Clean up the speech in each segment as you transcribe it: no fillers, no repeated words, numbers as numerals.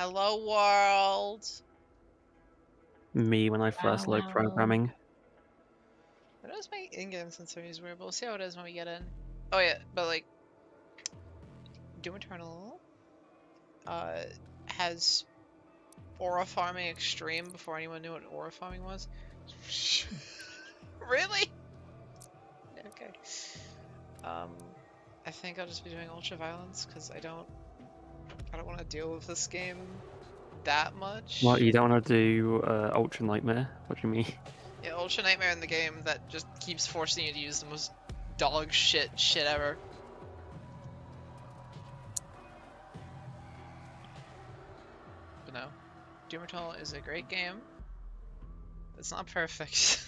Hello, world. Me when I first learned programming. What does my in-game sensorities weird? But we'll see how it is when we get in. Oh yeah, but like, Doom Eternal has aura farming extreme before anyone knew what aura farming was. Really? Okay. I think I'll just be doing ultra violence because I don't want to deal with this game that much. What, you don't want to do Ultra Nightmare? What do you mean? Yeah, ultra nightmare in the game that just keeps forcing you to use the most dog shit ever. But no, Doom Eternal is a great game. It's not perfect.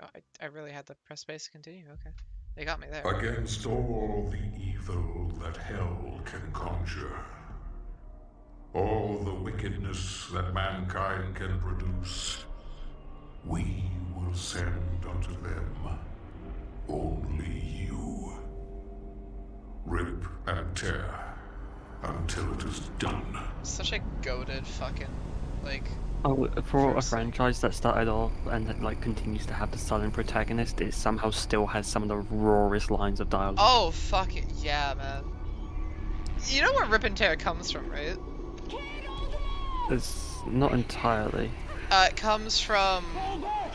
Oh, I really had to press space to continue. Okay, they got me there. Against all the evil that hell can conjure, all the wickedness that mankind can produce, we will send unto them only you. Rip and tear until it is done. Such a goated fucking, like... Oh, for a franchise that started off and that, like, continues to have the silent protagonist, it somehow still has some of the rawest lines of dialogue. Oh, fuck it. Yeah, man. You know where Rip and Tear comes from, right? It's not entirely. It comes from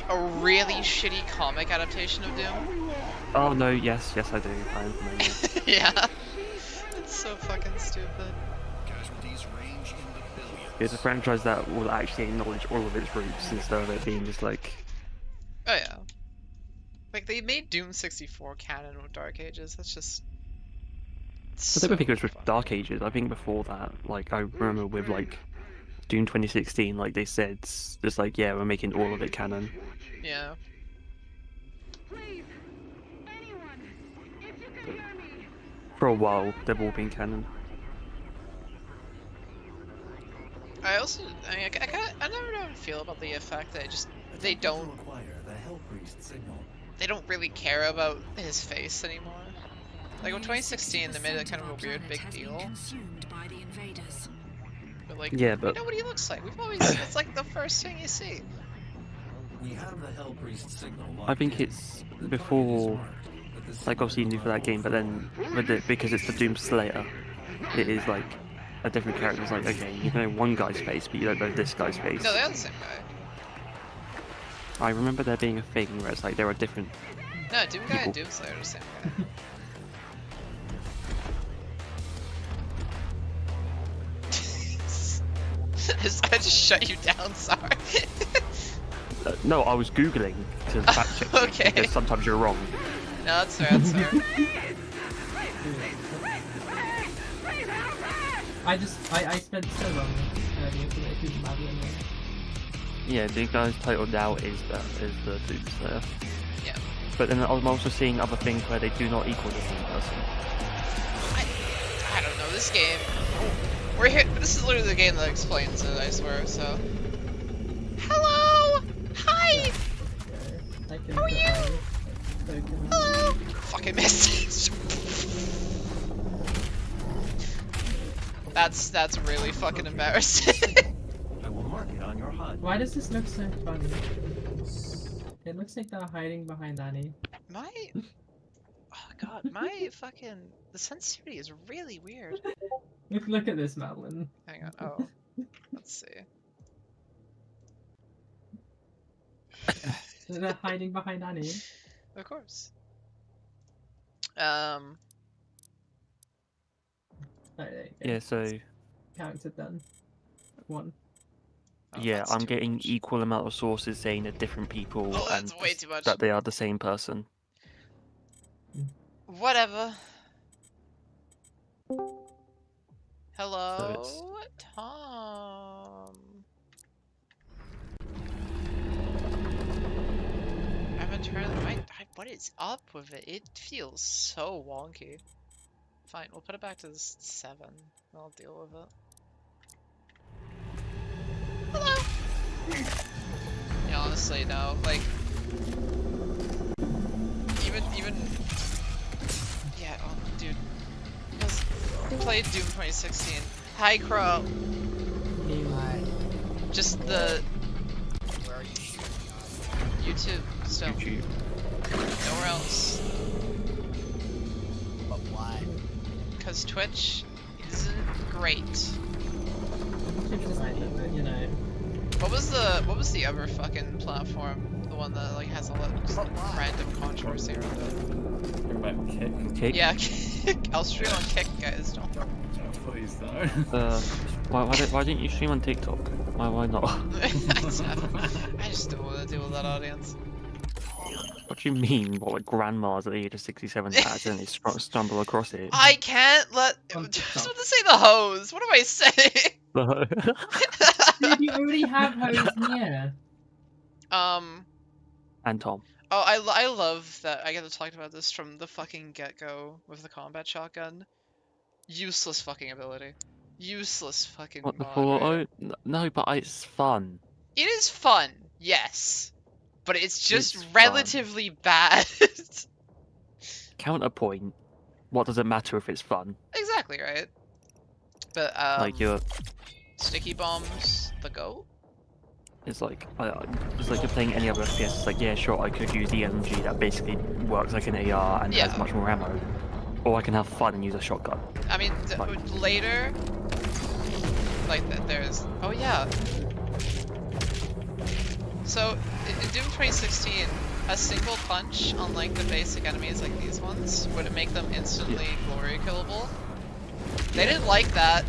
a really shitty comic adaptation of Doom. Oh no, yes, I do. I am familiar. Yeah. It's so fucking stupid. It's a franchise that will actually acknowledge all of its roots instead of it being just like... Oh yeah. Like, they made Doom 64 canon with Dark Ages. That's just... I don't think it was with Dark Ages. I think before that, like, I remember with, like, Doom 2016, like, they said, just like, yeah, we're making all of it canon. Yeah. Please, anyone, if you can hear me. For a while, they've all been canon. I also, I mean, I never know how to feel about the fact that they don't really care about his face anymore. Like, in 2016, they made it kind of a weird big deal. But like, yeah, but... we know what he looks like. We've always, it's like the first thing you see. We have the Hell Priest signal. I think it's before, like, obviously you knew for that game, but then with it, because it's the Doom Slayer, it is like a different character. It's like, okay, you know one guy's face, but you don't know this guy's face. No, they're the same guy. I remember there being a thing where it's like there are different... No, Doom Guy and Doom Slayer are the same guy. I just shut you down, sorry. No, I was Googling to fact check okay. because sometimes you're wrong. No, that's fair, that's fair. I spent so long with Madeline. Yeah, the guy's title now is the Doom Slayer. Yeah. But then I'm also seeing other things where they do not equal the same person. I don't know, this game... We're here, this is literally the game that explains it, I swear, so... Hello! Hi! How are you? Hello! Fucking missed. That's really fucking embarrassing. I will mark it on your HUD. Why does this look so funny? It looks like they're hiding behind Annie. My... Oh god, my fucking... The sensitivity is really weird. Look at this, Madeline. Hang on, oh. Let's see. They're hiding behind Annie. Of course. Oh, there you go. Yeah, so... Character done. One. Oh, yeah, that's I'm too getting much. equal amount of sources saying they're different people Oh, and that's way too much. that they are the same person. Whatever. Hello, Tom. I've been trying. What is up with it? It feels so wonky. Fine, we'll put it back to 7. I'll deal with it. Hello. Yeah, honestly, no. Like, even. Yeah. Oh, dude. Because played Doom 2016. Hi, Crow. Just the Where are you shooting me on? YouTube still. YouTube. Nowhere else. But why? Because Twitch isn't great. Twitch is fine, but you know. What was the other fucking platform? The one that like has all that random controversy around Talking about Kick. Kick? it. Yeah, I'll stream on Kick, guys. Don't. Please don't. Why didn't you stream on TikTok? Why not? I just don't want to deal with that audience. What do you mean? What, like grandmas at the age of 67 that accidentally stumble across it? I can't let. I was about to say the hose. What am I saying? Dude, you already have hoes here. And Tom. Oh, I love that I get to talk about this from the fucking get-go with the combat shotgun. Useless fucking ability. Useless fucking What the mod, full? right? Oh, no, but it's fun. It is fun, yes. But it's just It's fun. relatively bad. Counterpoint. What does it matter if it's fun? Exactly, right? But, Like you're, sticky bombs, the goat? it's like you're playing any other FPS. It's like, yeah, sure, I could use the MG that basically works like an AR and Yeah. has much more ammo, or I can have fun and use a shotgun. I mean, later, like, there's... Oh, yeah. So, in Doom 2016, a single punch on, like, the basic enemies like these ones would make them instantly glory killable. They didn't like that.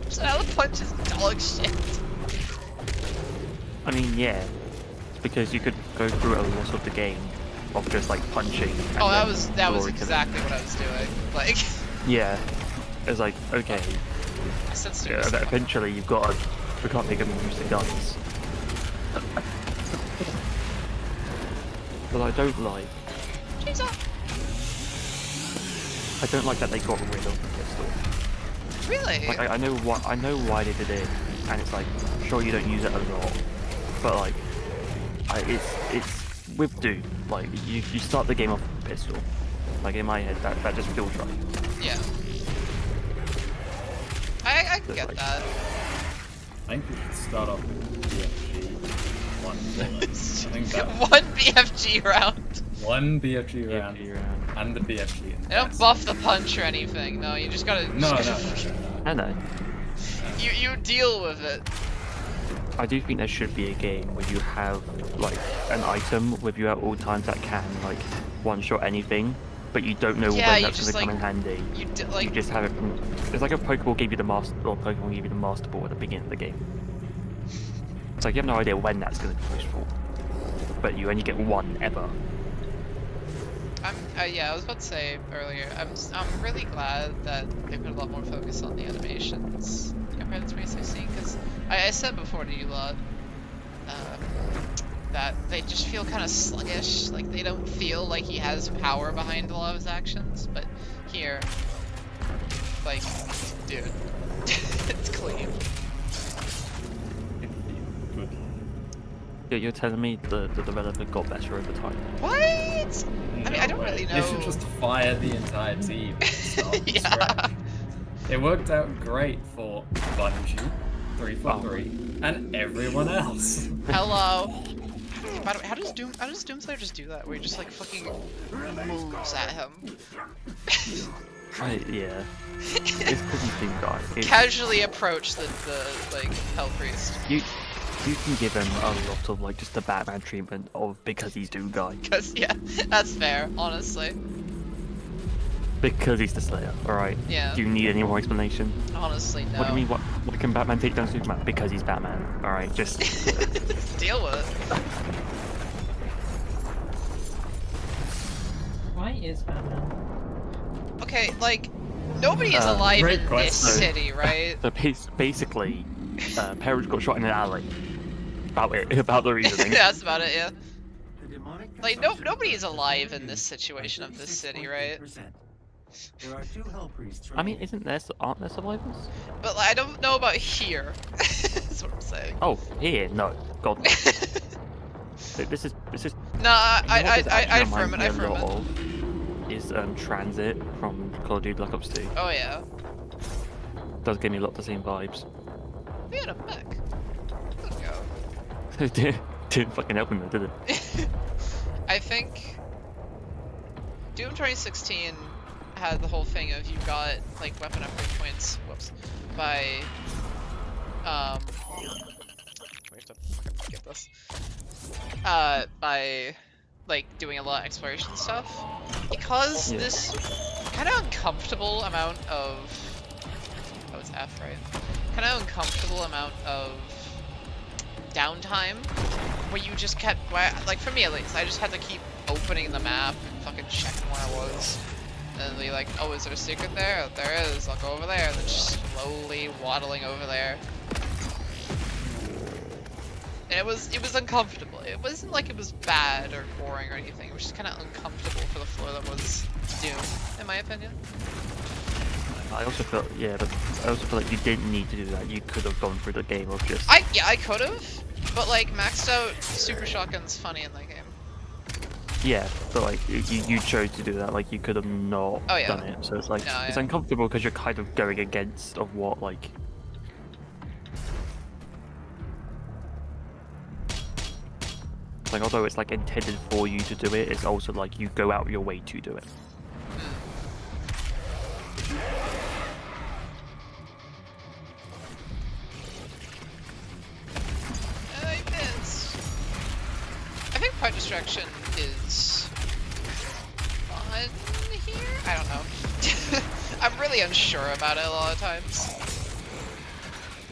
So now the punch is dog shit. I mean, yeah, it's because you could go through a lot of the game of just like punching. And Oh, that then was glory killing. exactly what I was doing. Like, Yeah, it's like, okay, I said yeah, seriously. but eventually we can't make them use the guns. But I don't like that they got rid of the pistol. Really? Like I know why they did it, and it's like, sure, you don't use it a lot, but like it's with Doom, like you start the game off with a pistol. Like in my head, that just feels right. Yeah. I Just get like- that. I think we should start off with BFG. One bullet. I think that One BFG round. one BFG round BFG round. and the BFG. They don't buff the punch or anything. No, you just gotta. No. I know. You deal with it. I do think there should be a game where you have like an item with you at all times that can like one-shot anything, but you don't know Yeah, when you that's just, going to come in handy. You You just have it from... It's like a Pokeball gave you the master, or Pokemon gave you the Master Ball at the beginning of the game. It's like you have no idea when that's going to be useful, but you only get one ever. yeah, I was about to say earlier. I'm really glad that they put a lot more focus on the animations compared to 2016, because I said before to you lot that they just feel kind of sluggish. Like they don't feel like he has power behind a lot of his actions. But here, like, dude, it's clean. You're telling me the developer got better over time? What? I mean, I don't really know. You should just fire the entire team. And start from Yeah. scratch. It worked out great for Bungie, 343, and everyone else. Hello. By the way, how does Doomslayer just do that? Where he just like fucking moves at him? Yeah. It's because he's Doom Guy. Casually approach the like Hell Priest. You can give him a lot of like just the Batman treatment of because he's Doom Guy. Cause yeah, that's fair, honestly. Because he's the Slayer, alright? Yeah. Do you need any more explanation? Honestly, no. What do you mean, what can Batman take down Superman? Because he's Batman, alright? Just... Deal with it. Why is Batman? Okay, like, nobody is alive great in question. this city, right? So basically, Perry got shot in an alley. About the reasoning. That's about it, yeah. The demonic Like, consumption nobody is of alive in energy this situation of this city, 56.8%. right? There are 2 hell priests. I mean, aren't there survivors? But like, I don't know about here. That's what I'm saying. Oh, here? No. God. No. This is... Nah, you know what this actually I affirm it, reminds I me a affirm lot it. of? is Transit from Call of Duty Black Ops 2. Oh yeah. Does give me a lot of the same vibes. We had a mech. Good go. It didn't fucking help him though, did it? I think Doom 2016 had the whole thing of you got like weapon upgrade points. Whoops. By we have to fucking get this. By like doing a lot of exploration stuff. Because Yeah. this kind of uncomfortable amount of oh, it's F, right? Kind of uncomfortable amount of downtime where you just kept, like for me at least, I just had to keep opening the map and fucking checking where I was. And be like, oh, is there a secret there? Oh, there is, I'll go over there. And then just slowly waddling over there. And it was uncomfortable. It wasn't like it was bad or boring or anything. It was just kind of uncomfortable for the floor that was Doom, in my opinion. I also felt, yeah, but I also feel like you didn't need to do that. You could have gone through the game of just. Yeah, I could have, but like maxed out super shotgun's funny in that game. Yeah, but like you chose to do that. Like you could have not Oh, yeah. done it. So it's like No, it's yeah. uncomfortable because you're kind of going against of what like. Like although it's like intended for you to do it, it's also like you go out your way to do it. I missed. I think part distraction is fun here? I don't know. I'm really unsure about it a lot of times.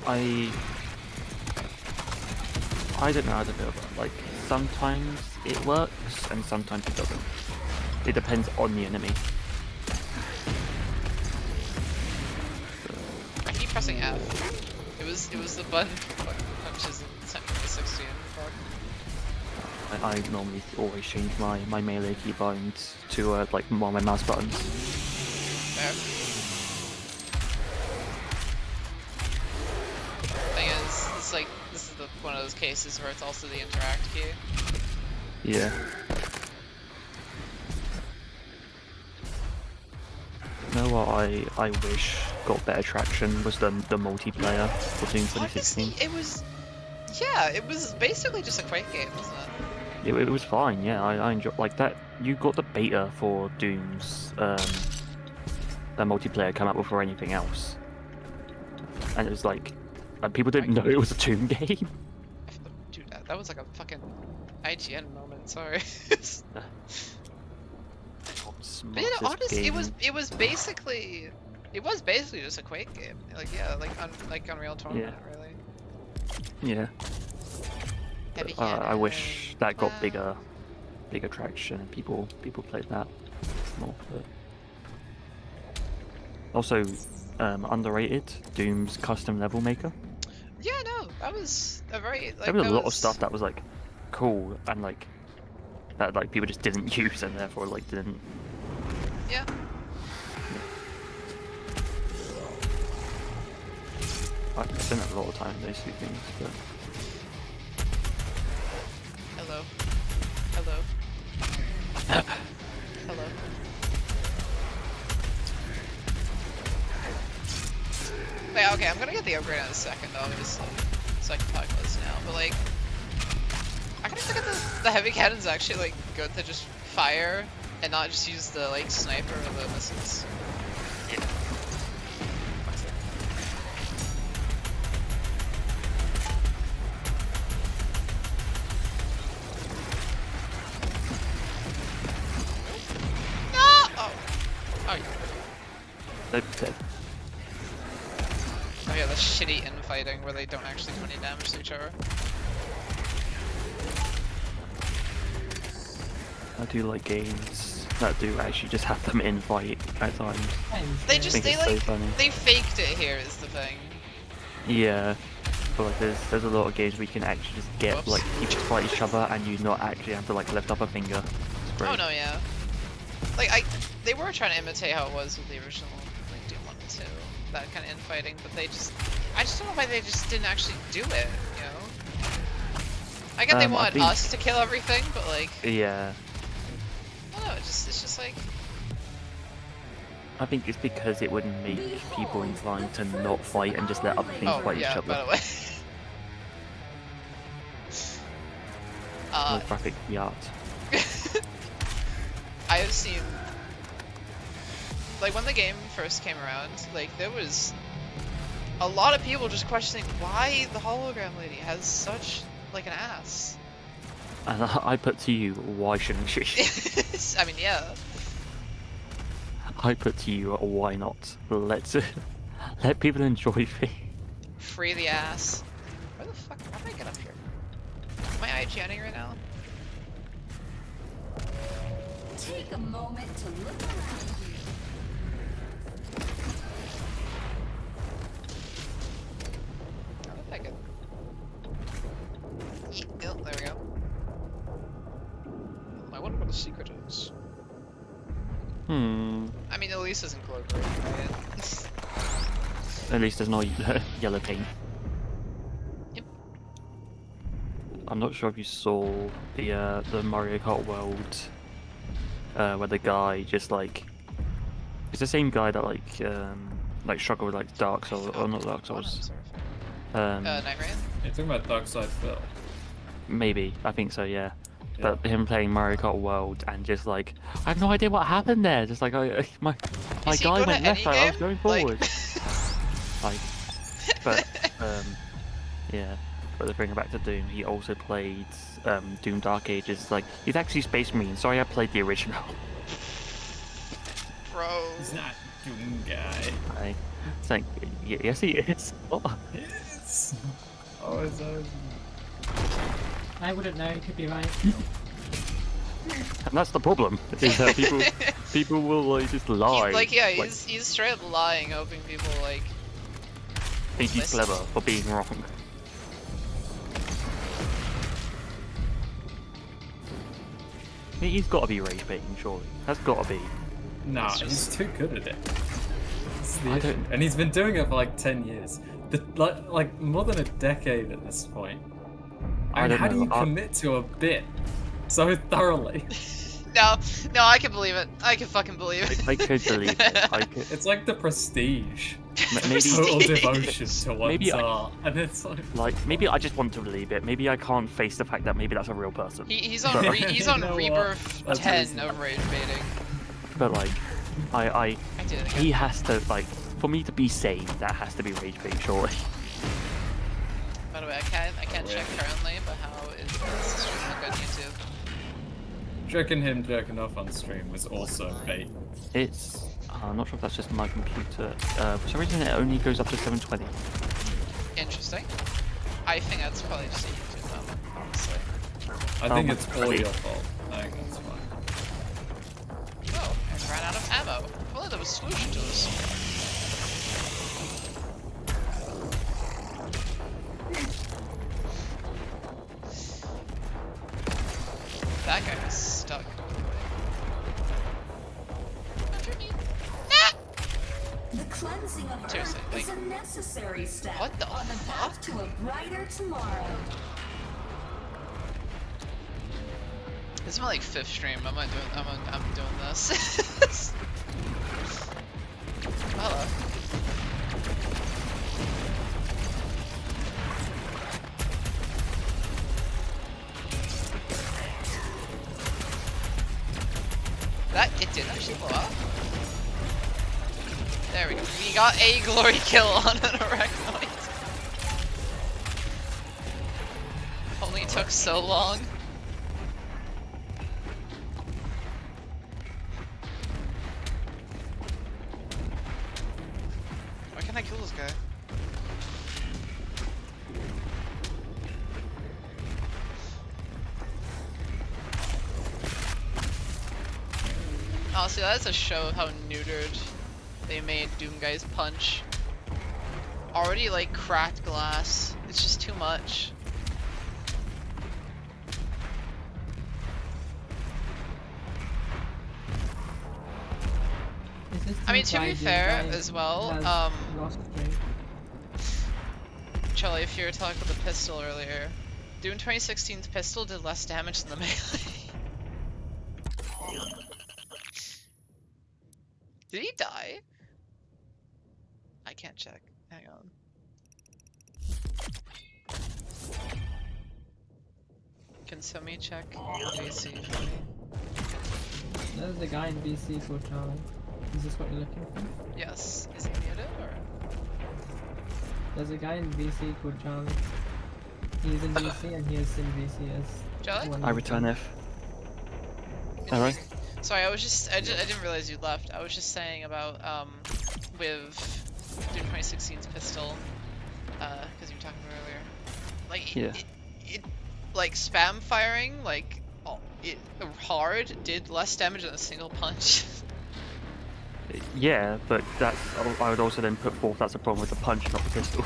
I don't know how to feel about it. Like sometimes it works and sometimes it doesn't. It depends on the enemy. I keep pressing F. It was the button punches in 16. I normally always change my melee keybind to like one of my mouse buttons. There. Thing is, it's like this is one of those cases where it's also the interact key. Yeah. You know what I wish got better traction was the multiplayer for Doom 2016. Honestly, it was basically just a Quake game, wasn't it? It was fine, yeah. I enjoyed like that. You got the beta for Doom's that multiplayer come out before anything else, and it was like people didn't know it was a Doom game. Dude, that was like a fucking IGN moment. Sorry. But yeah, honestly, it was basically just a Quake game. Like yeah, like Unreal Tournament, really. Yeah. Heavy I wish that got wow. bigger traction and people played that more. But also underrated Doom's custom level maker. Yeah, no, that was a very like. There was a lot of was... stuff that was like cool and like that like people just didn't use and therefore like didn't. Yeah. I spent a lot of time in those two things, but. Hello. Hello. Wait, okay, I'm gonna get the upgrade in a second, obviously. So I can talk about this now, but like... I kind of think the heavy cannon's actually like good to just fire and not just use the like sniper or the missiles. Yeah. Oh, yeah, the shitty infighting where they don't actually do any damage to each other. I do like games that do actually just have them in fight at times. They just, think it's so funny. they faked it here is the thing. Yeah, but like there's a lot of games where you can actually just get Whoops. like people fight each other and you not actually have to like lift up a finger. It's great. Oh no, yeah. Like they were trying to imitate how it was with the original like Doom 1 and 2, that kind of infighting, but I just don't know why they just didn't actually do it, you know? I get they wanted us to kill everything, but like, Yeah. I don't know, it's just like, I think it's because it would make people inclined to not fight and just let other things Oh, fight each yeah, other. by the way. More graphic art. I have seen, like, when the game first came around, like, there was a lot of people just questioning why the hologram lady has such, like, an ass. And I put to you, why shouldn't she? I mean, yeah. I put to you, why not? Let people enjoy things. Free the ass. Where the fuck? How do I get up here? Am I IGNing right now? Take a moment to look around you. How did I get? Oh, there we go. I wonder what the secret is. I mean, at least it's incorporated, right? At least there's no yellow paint. Yep. I'm not sure if you saw the Mario Kart World where the guy just like it's the same guy that like struggled with like Dark Souls or not Dark Souls. Night Rain? You're talking about Dark Side Phil. Maybe I think so, yeah. Yeah. But him playing Mario Kart World and just like I have no idea what happened there. Just like my Is he guy good went at left, any I was game? going forward. Like, but yeah. But to bring it back to Doom, he also played Doom Dark Ages. Like he's actually Space Marine. Sorry, I played the original. Bro. He's not Doom guy. It's like yes, he is. Oh. Yes. Oh, it's I wouldn't know, you could be right. And that's the problem. Is that people will like just lie. He's straight up lying, hoping people like think he's listen. clever for being wrong. He's got to be rage baiting, surely. That's got to be. Nah, It's just- he's too good at it. That's the I issue. don't- And he's been doing it for like 10 years. Like more than a decade at this point. I And don't how do know, you commit to a bit so thoroughly? No, I can believe it. I can fucking believe it. I could believe it. I could. It's like the prestige. Maybe Total devotion to one's Maybe I- art. And it's like maybe I just want to believe it. Maybe I can't face the fact that maybe that's a real person. He's on But- he's on You know what? Rebirth That's 10 reasonable. of rage baiting. But like, I did it again. he has to like, for me to be sane, that has to be rage bait, surely. By the way, I can't check currently, but how is this stream look on YouTube? Jerking him jerking off on stream was also bait. It's. I'm not sure if that's just my computer. For some reason, it only goes up to 720. Interesting. I think that's probably just a YouTube moment, honestly. I think my it's all God. your fault. I think that's fine. Oh, I ran out of ammo. If only there was a solution to this. That guy was stuck. The cleansing of Seriously, Earth is like- a necessary step What the on the path to a brighter tomorrow. This is my like 5th stream. I'm doing this. Hello. It did actually blow up. There we go. We got a glory kill on an arachnoid. Only took so long. Why can't I kill this guy? Honestly, that's a show of how neutered they made Doomguy's punch. Already like cracked glass. It's just too much. Is this I mean, the to be guy fair that as well, has lost weight? Charlie, if you were talking about the pistol earlier, Doom 2016's pistol did less damage than the melee. Did he die? I can't check. Hang on. Can somebody check VC for me? There's a guy in VC called Charlie. Is this what you're looking for? Yes. Is he muted or? There's a guy in VC called Charlie. He's in VC and he is in VC as Charlie? one I of return them. F. Alright. Sorry, I didn't realize you left. I was just saying about with Doom 2016's pistol, because you were talking about earlier. Like Yeah. it like spam firing, like it hard did less damage than a single punch. Yeah, but that's. I would also then put forth that's a problem with the punch, not the pistol.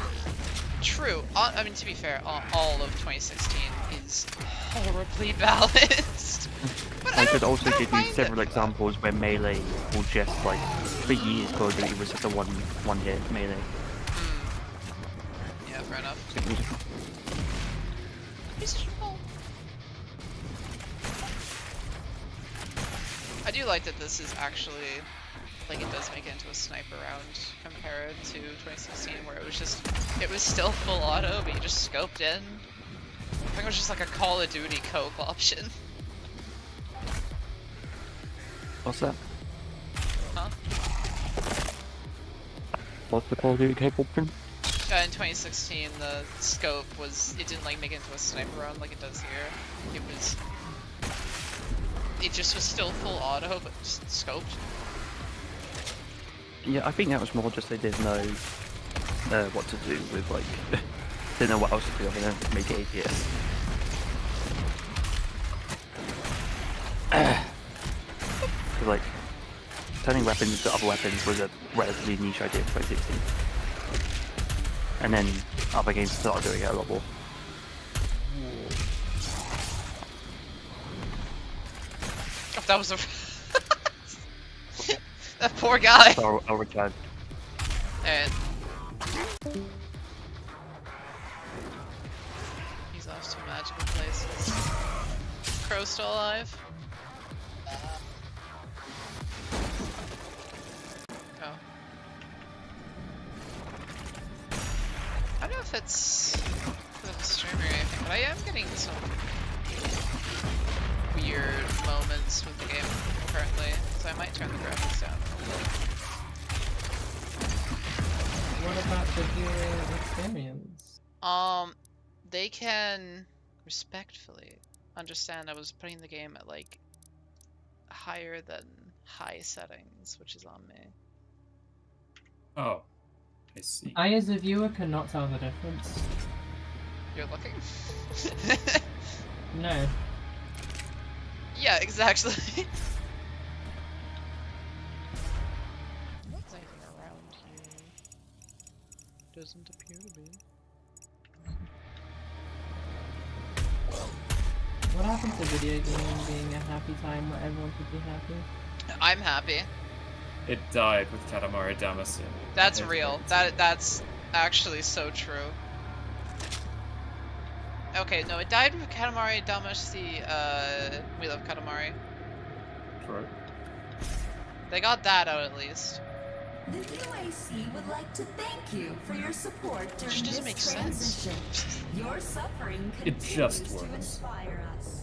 True. I mean, to be fair, all of 2016 is horribly balanced. But I could don't- also I don't give you mind it, several though. examples where melee will just like for years Call of Duty was just a one hit melee. Yeah, fair enough. Significant. I do like that this is actually, like, it does make it into a sniper round compared to 2016 where it was still full auto, but you just scoped in. I think it was just like a Call of Duty cope option. What's that? Huh? What's the Call of Duty cape option? In 2016, the scope it didn't like make it into a sniper round like it does here. It just was still full auto, but just scoped. Yeah, I think that was more just they didn't know what to do with like didn't know what else to do other than make it APS. Because like turning weapons into other weapons was a relatively niche idea for 2016, and then other games started doing it a lot more. Oh, that was a that poor guy. So I'll return. And he's off to magical places. Crow still alive? Oh. I don't know if it's because of the stream or anything, but I am getting some weird moments with the game currently, so I might turn the graphics down. What about the viewing experience? They can respectfully understand I was putting the game at like higher than high settings, which is on me. Oh, I see. I, as a viewer, cannot tell the difference. You're looking? No. Yeah, exactly. Is anything around here? Doesn't appear to be. What happened to video gaming being a happy time where everyone could be happy? I'm happy. It died with Katamari Damacy. That's real. That's actually so true. Okay, no, it died with Katamari Damacy, We Love Katamari. True. They got that out at least. The UAC would like to thank you for your support during Which doesn't this make sense. transition. Your suffering It continues just to works. inspire us.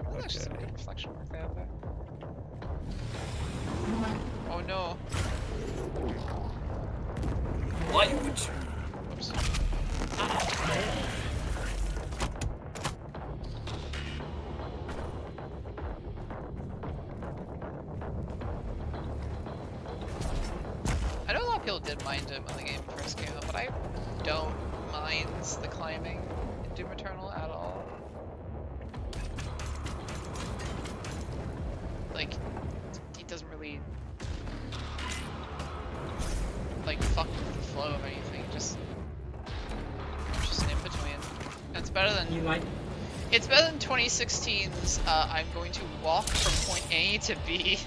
Oh, there's just some good reflection work out there. Oh no. Why would you? Whoops. I know a lot of people did mind it when the game first came out, but I don't mind the climbing in Doom Eternal at all. Like, it doesn't really like fuck with the flow of anything. Just in between. And it's better than You like? it's better than 2016's. I'm going to walk from point A to B.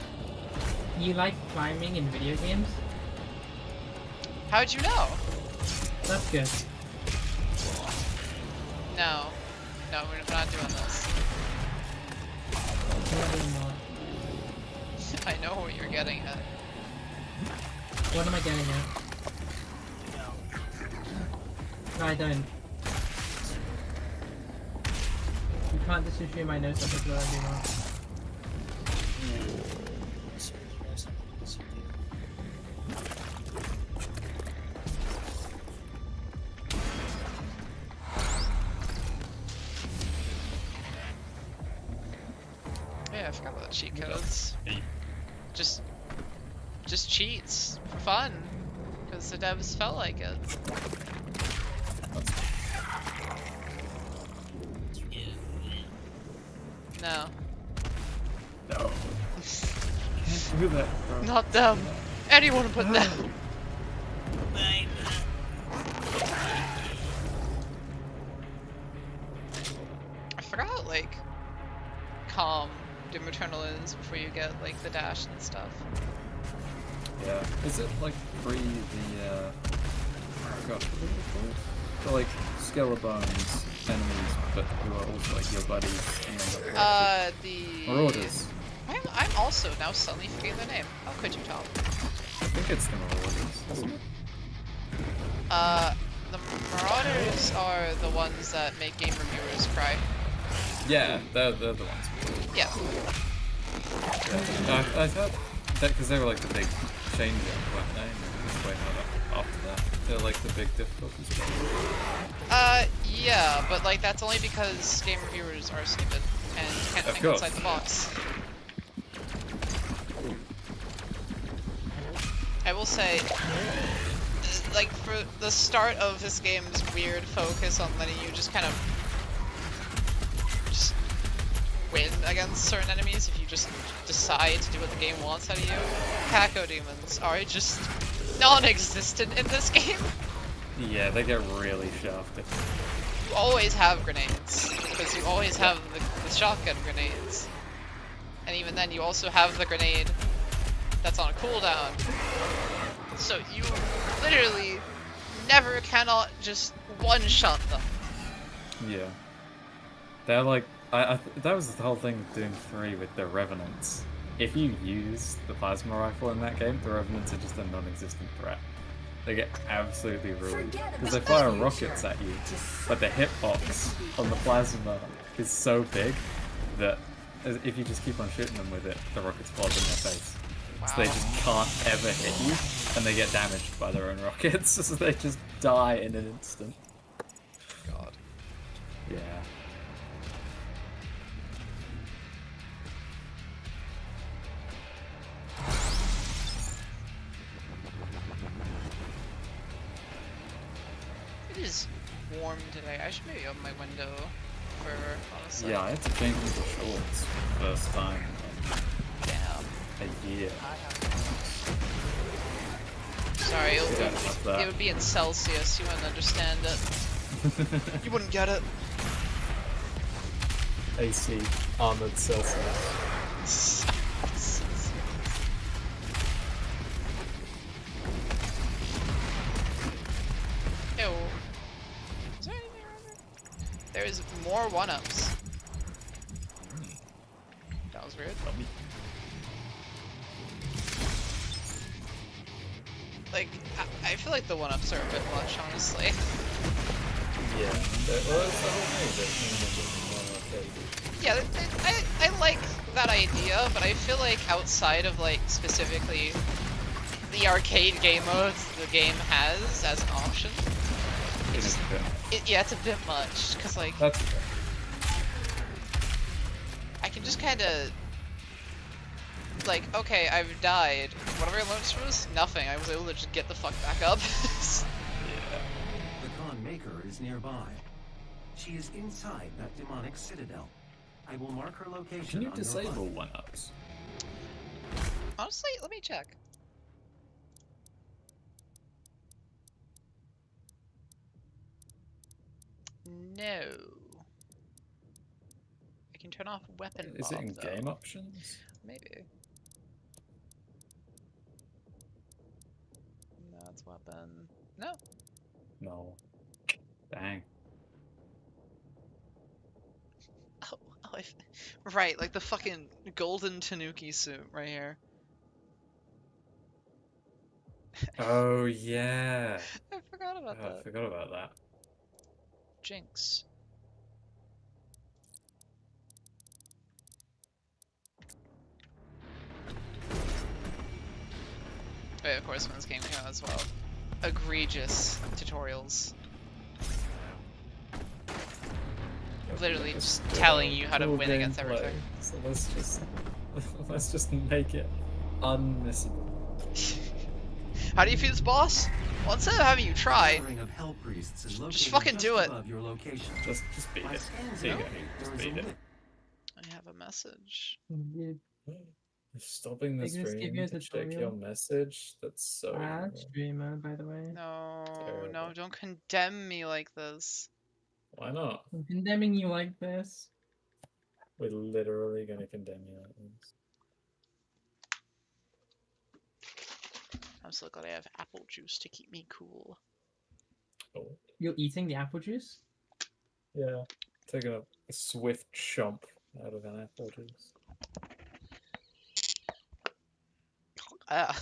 You like climbing in video games? How'd you know? That's good. No, we're not doing this. Probably not. know what you're getting at. What am I getting at? No, I don't. You can't just assume I know something that I do not. Yeah, I forgot about the cheat codes. Just cheats for fun, because the devs felt like it. No. No. Can't do that, bro. Not them. Anyone but them. I forgot, like, calm Doom Eternal is before you get, like, the dash and stuff. Yeah. Is it like free the oh gosh, what are they called? The like Skeleton's enemies, but who are also like your buddies and The... Marauders. I'm also now suddenly forgetting their name. How could you, Tom? I think it's the Marauders, isn't it? The Marauders are the ones that make game reviewers cry. Yeah, they're the ones. Yeah. Yeah. I've heard that because they were like the big change up, weren't they? And just wait after that. They're like the big difficulties. Yeah, but like that's only because game reviewers are stupid and can't think outside the box. I will say, like, for the start of this game's weird focus on letting you just kind of just win against certain enemies if you just decide to do what the game wants out of you, Caco demons are just non-existent in this game. Yeah, they get really shafted. You always have grenades, because you always have the shotgun grenades. And even then, you also have the grenade that's on a cooldown. So you literally never cannot just one-shot them. Yeah. They're like, that was the whole thing with Doom 3 with the Revenants. If you use the plasma rifle in that game, the Revenants are just a non-existent threat. They get absolutely ruined. Because they fire rockets at you, but the hitbox on the plasma is so big that if you just keep on shooting them with it, the rockets fall in their face. Wow. So they just can't ever hit you, and they get damaged by their own rockets, so they just die in an instant. God. Yeah. It is warm today. I should maybe open my window for, honestly. Yeah, I had to change the shorts first time Damn. in a year. Sorry, You don't have that. it would be in Celsius. You wouldn't understand it. You wouldn't get it. AC armored Celsius. Ew. Is there anything around there? There's more one-ups. That was weird. Like, I feel like the one-ups are a bit much, honestly. Yeah. Well, that's the whole thing. Yeah, I like that idea, but I feel like outside of, like, specifically the arcade game modes the game has as an option, It's a bit. yeah, it's a bit much, because, like, That's fair. I can just kind of, like, okay, I've died. What have I learned from this? Nothing. I was able to just get the fuck back up. The Khan Maker is nearby. She is inside that demonic citadel. I will mark her location. Can you on your disable HUD. one-ups? Honestly, let me check. No. I can turn off weapon Is it bomb, in though. game options? Maybe. No, it's weapon. No. No. Dang. Oh, right, like the fucking golden Tanuki suit right here. Oh yeah. I forgot about Oh, I that. forgot about that. Jinx. Wait, of course, when this game came out as well. Egregious tutorials. Literally just telling you how to win against everything. So let's just make it unmissable. How do you feed this boss? Well, instead of having you try, Gathering of hell priests is just located fucking do it. above your location. Just beat By it. scans There you go. indicating Just there is a beat it. lip. I have a message. You Stopping the They just give stream you a to check your tutorial. message. That's so bad evil. streamer, by the way. No, no, Terrible. don't condemn me like this. Why not? I'm condemning you like this. We're literally gonna condemn you like this. I'm so glad I have apple juice to keep me cool. Oh. You're eating the apple juice? Yeah. Taking a swift chomp out of an apple juice. Ah,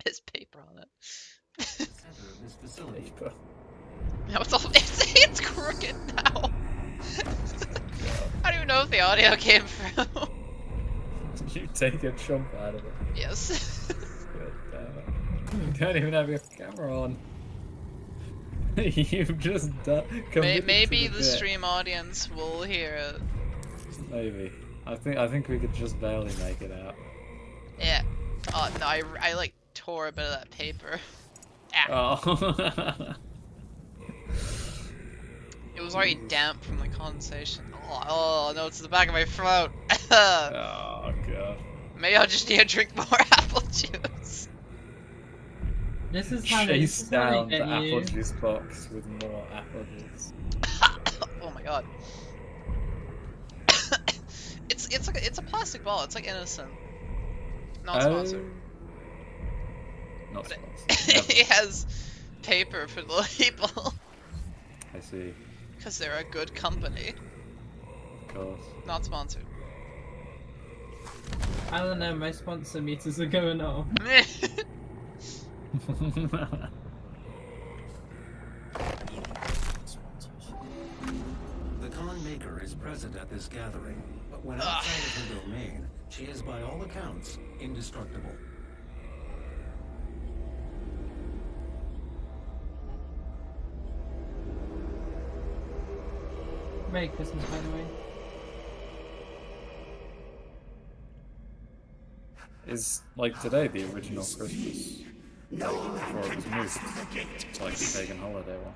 there's paper on it. Center of this facility. Paper. No, it's crooked now. I don't even know if the audio came through. You take a chomp out of it. Yes. God damn it. You don't even have your camera on. You've just done. Maybe the stream audience will hear it. Maybe. I think we could just barely make it out. Yeah. Oh no, I like tore a bit of that paper. Ah. Oh. It was already damp from the condensation. Oh no, it's the back of my throat. Oh god. Maybe I'll just need to drink more apple juice. This is how they Chase down the get apple you. juice box with more apple juice. Oh my god. it's a plastic ball. It's like innocent. Not sponsored. Not But sponsored. it has paper for the label. I see. Because they're a good company. Of course. Not sponsored. I don't know, my sponsor meters are going off. The con maker is present at this gathering, but when outside of her domain, she is by all accounts indestructible. Merry Christmas, by the way. Is like today the original Christmas? Before it was moved to like the pagan holiday one.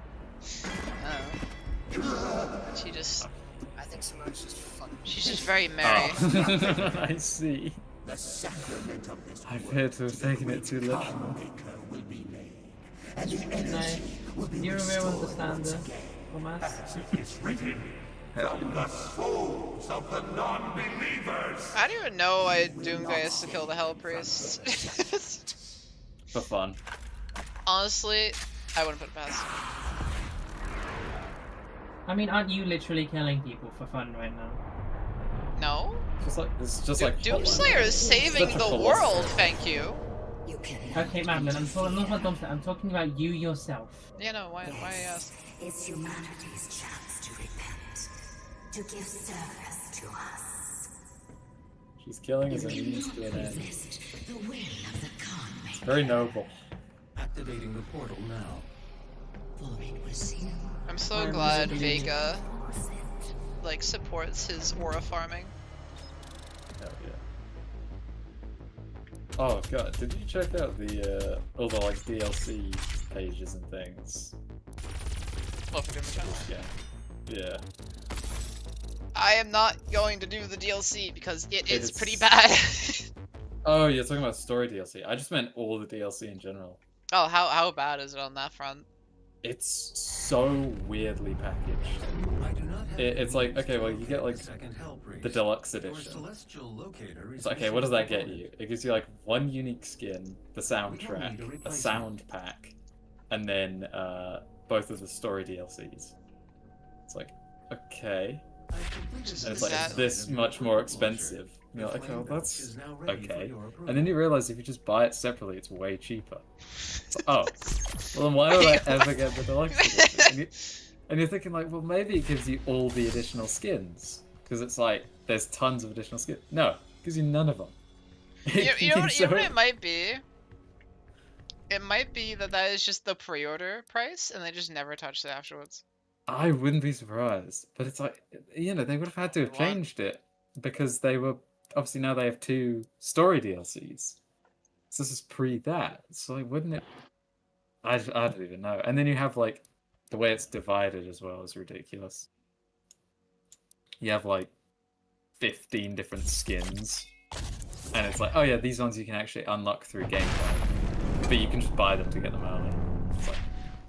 She just... I think Simone's just fucking. She's just very merry. Oh. I see. I appear to have taken it too literally. No, you will understand this, Thomas. I don't even know why Doomguy has to kill the Hell Priest. For fun. Honestly, I wouldn't put it past him. I mean, aren't you literally killing people for fun right now? No? It's just like Doomslayer is saving Such a the philosopher. world, thank you. Okay, Madeline, I'm not about Dumpster, I'm talking about you yourself. Yeah, no, why ask? It's humanity's chance to repent, to give service to us. She's killing as a means to an end. Resist the will of the con It's very noble. Activating the portal now. for it was you. I'm so I'm glad really Vega, like, supports his aura farming. Hell yeah. Oh god, did you check out the all the like DLC pages and things? Well, for Doom Eternal. Yeah. I am not going to do the DLC because it is It's- pretty bad. Oh, you're talking about story DLC. I just meant all the DLC in general. Oh, how bad is it on that front? It's so weirdly packaged. I do not have It's like, okay, well, you get like second hell priest. the deluxe Your edition. celestial locator is It's like, okay, what does that get you? It gives you like one unique skin, the soundtrack, a sound pack, and then both of the story DLCs. It's like, okay. I've completed Just And it's the like, that- is this much more expensive? You're like, oh, that's okay. And then you realize if you just buy it separately, it's way cheaper. It's like, oh, well then why would I ever get the deluxe edition? And you're thinking like, well maybe it gives you all the additional skins. Because it's like, there's tons of additional skins. No, it gives you none of them. You know what it might be? It might be that is just the pre-order price, and they just never touched it afterwards. I wouldn't be surprised. But it's like, you know, they would have had to have changed it. Because they were, obviously now they have 2 story DLCs. So this is pre that. So like, wouldn't it... I don't even know. And then you have like, the way it's divided as well is ridiculous. You have like 15 different skins. And it's like, oh yeah, these ones you can actually unlock through gameplay. But you can just buy them to get them early. It's like,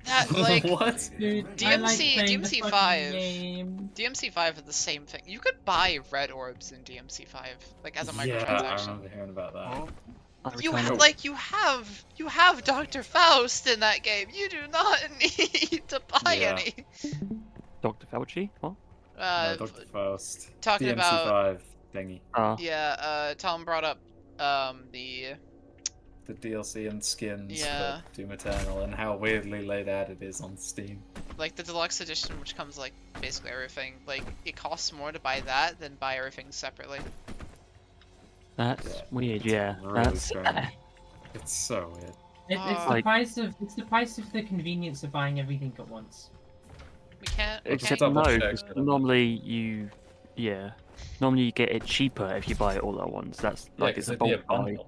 that, like, what? Dude, DMC5 is the same thing. You could buy red orbs in DMC5, like as a microtransaction. Yeah, I remember hearing about that. You have Dr. Faust in that game. You do not need to buy any. Dr. Fauci? What? No, Dr. Faust. Talking DMC5 about thingy. Yeah, Tom brought up the DLC and skins Yeah. for Doom Eternal and how weirdly laid out it is on Steam. like the deluxe edition, which comes like basically everything. Like it costs more to buy that than buy everything separately. That's weird, yeah. Really That's strange. It's so weird. It's the price of the convenience of buying everything at once. We can't. Except double no, check 'cause that. normally you get it cheaper if you buy it all at once. That's like it's a bulk buy. bundle.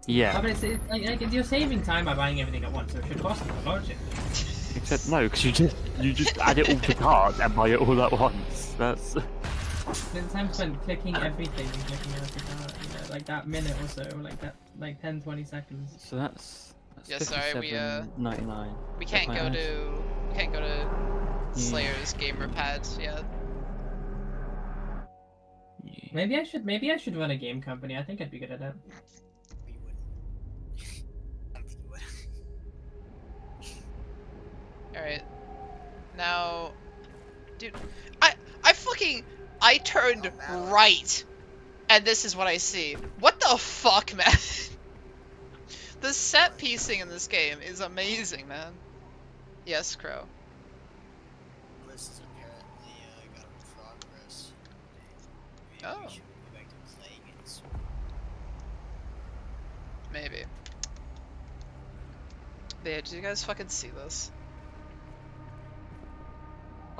Yeah. But it's like you're saving time by buying everything at once, so it should cost you a fortune. Except no, because you just add it all to cart and buy it all at once. That's The time spent clicking everything and clicking everything out, you know, like that minute or so, like 10-20 seconds. so that's Yeah, sorry, we $57.99. we can't go to Slayer's gamer pads yet. Yeah. Maybe I should run a game company. I think I'd be good at it. We wouldn't. I don't think you would. Alright. Now, dude, I turned right, and this is what I see. What the fuck, man? The set piecing in this game is amazing, man. Yes, Crow. This is apparently got a progress. Maybe Oh. we should go back to playing it. Maybe. But yeah, did you guys fucking see this?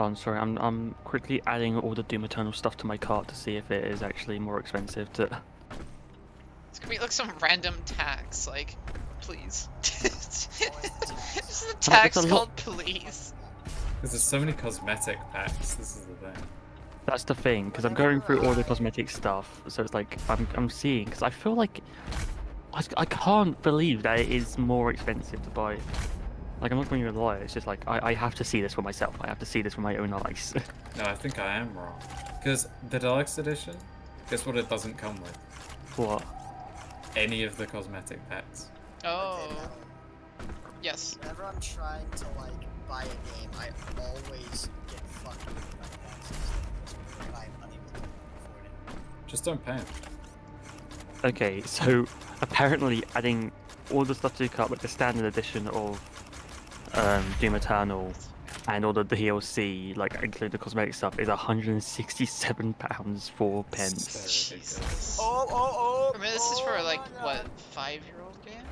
Oh, I'm sorry. I'm quickly adding all the Doom Eternal stuff to my cart to see if it is actually more expensive to. It's gonna be like some random tax, like, please. This is a tax a lot. called please. Because there's so many cosmetic packs, this is the thing. That's the thing, because I'm going through all the cosmetic stuff, so it's like I'm seeing, because I feel like I can't believe that it is more expensive to buy. Like, I'm not going to lie, it's just like I have to see this for myself. I have to see this for my own eyes. No, I think I am wrong. Because the deluxe edition, guess what it doesn't come with? What? Any of the cosmetic packs. Oh. Yes. Whenever I'm trying to like buy a game, I always get fucked with my taxes. Because I'm unable to afford it. Just don't pay 'em. Okay, so apparently adding all the stuff to the cart, like the standard edition of Doom Eternal and all the DLC, like including the cosmetic stuff, is £167.04. So ridiculous. Oh! I mean, this is for like, what, 5-year-old game?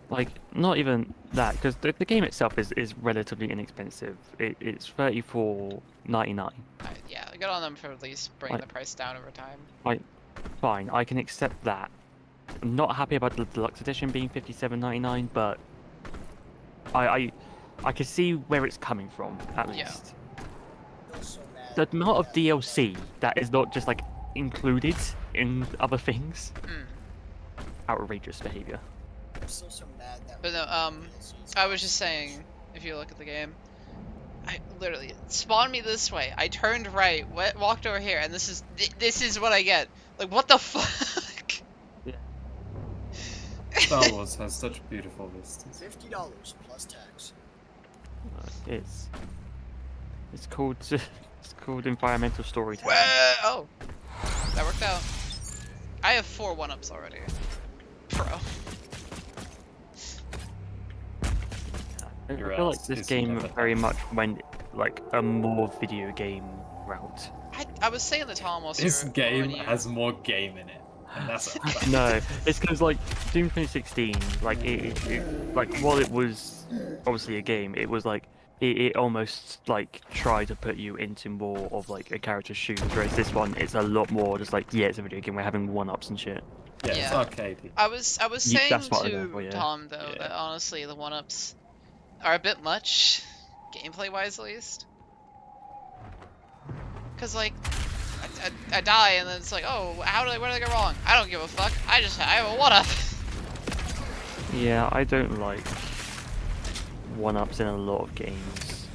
Like, not even that, because the game itself is relatively inexpensive. It's $34.99. Yeah, good on them for at least bringing the price down over time. Fine, I can accept that. I'm not happy about the deluxe edition being $57.99, but I can see where it's coming from, at least. Yeah. I'm so mad. The amount of DLC that is not just like included in other things, outrageous behavior. I'm so mad that. But no, I was just saying, if you look at the game, I literally it spawned me this way. I turned right, walked over here, and this is what I get. Like, what the fuck? Star Wars has such beautiful vistas. $50 plus tax. It's called environmental storytelling. Oh, That worked out. I have 4 1-ups already. Pro. I Your feel ass like this is game never very much went like a more video game route. I was saying to Tom whilst This you were- game when you- has more game in it, and that's a fact. No, it's because like Doom 2016, like like while it was obviously a game, it was like it almost like tried to put you into more of like a character's shoes, whereas this one it's a lot more just like yeah, it's a video game. We're having 1-ups and shit. Yeah, it's Yeah. arcadey. I was saying That's what I to know, yeah. Tom though Yeah. that honestly the 1-ups are a bit much, gameplay wise at least. Cause like I die and then it's like, oh, where did I go wrong? I don't give a fuck. I have a 1-up. Yeah, I don't like 1-ups in a lot of games.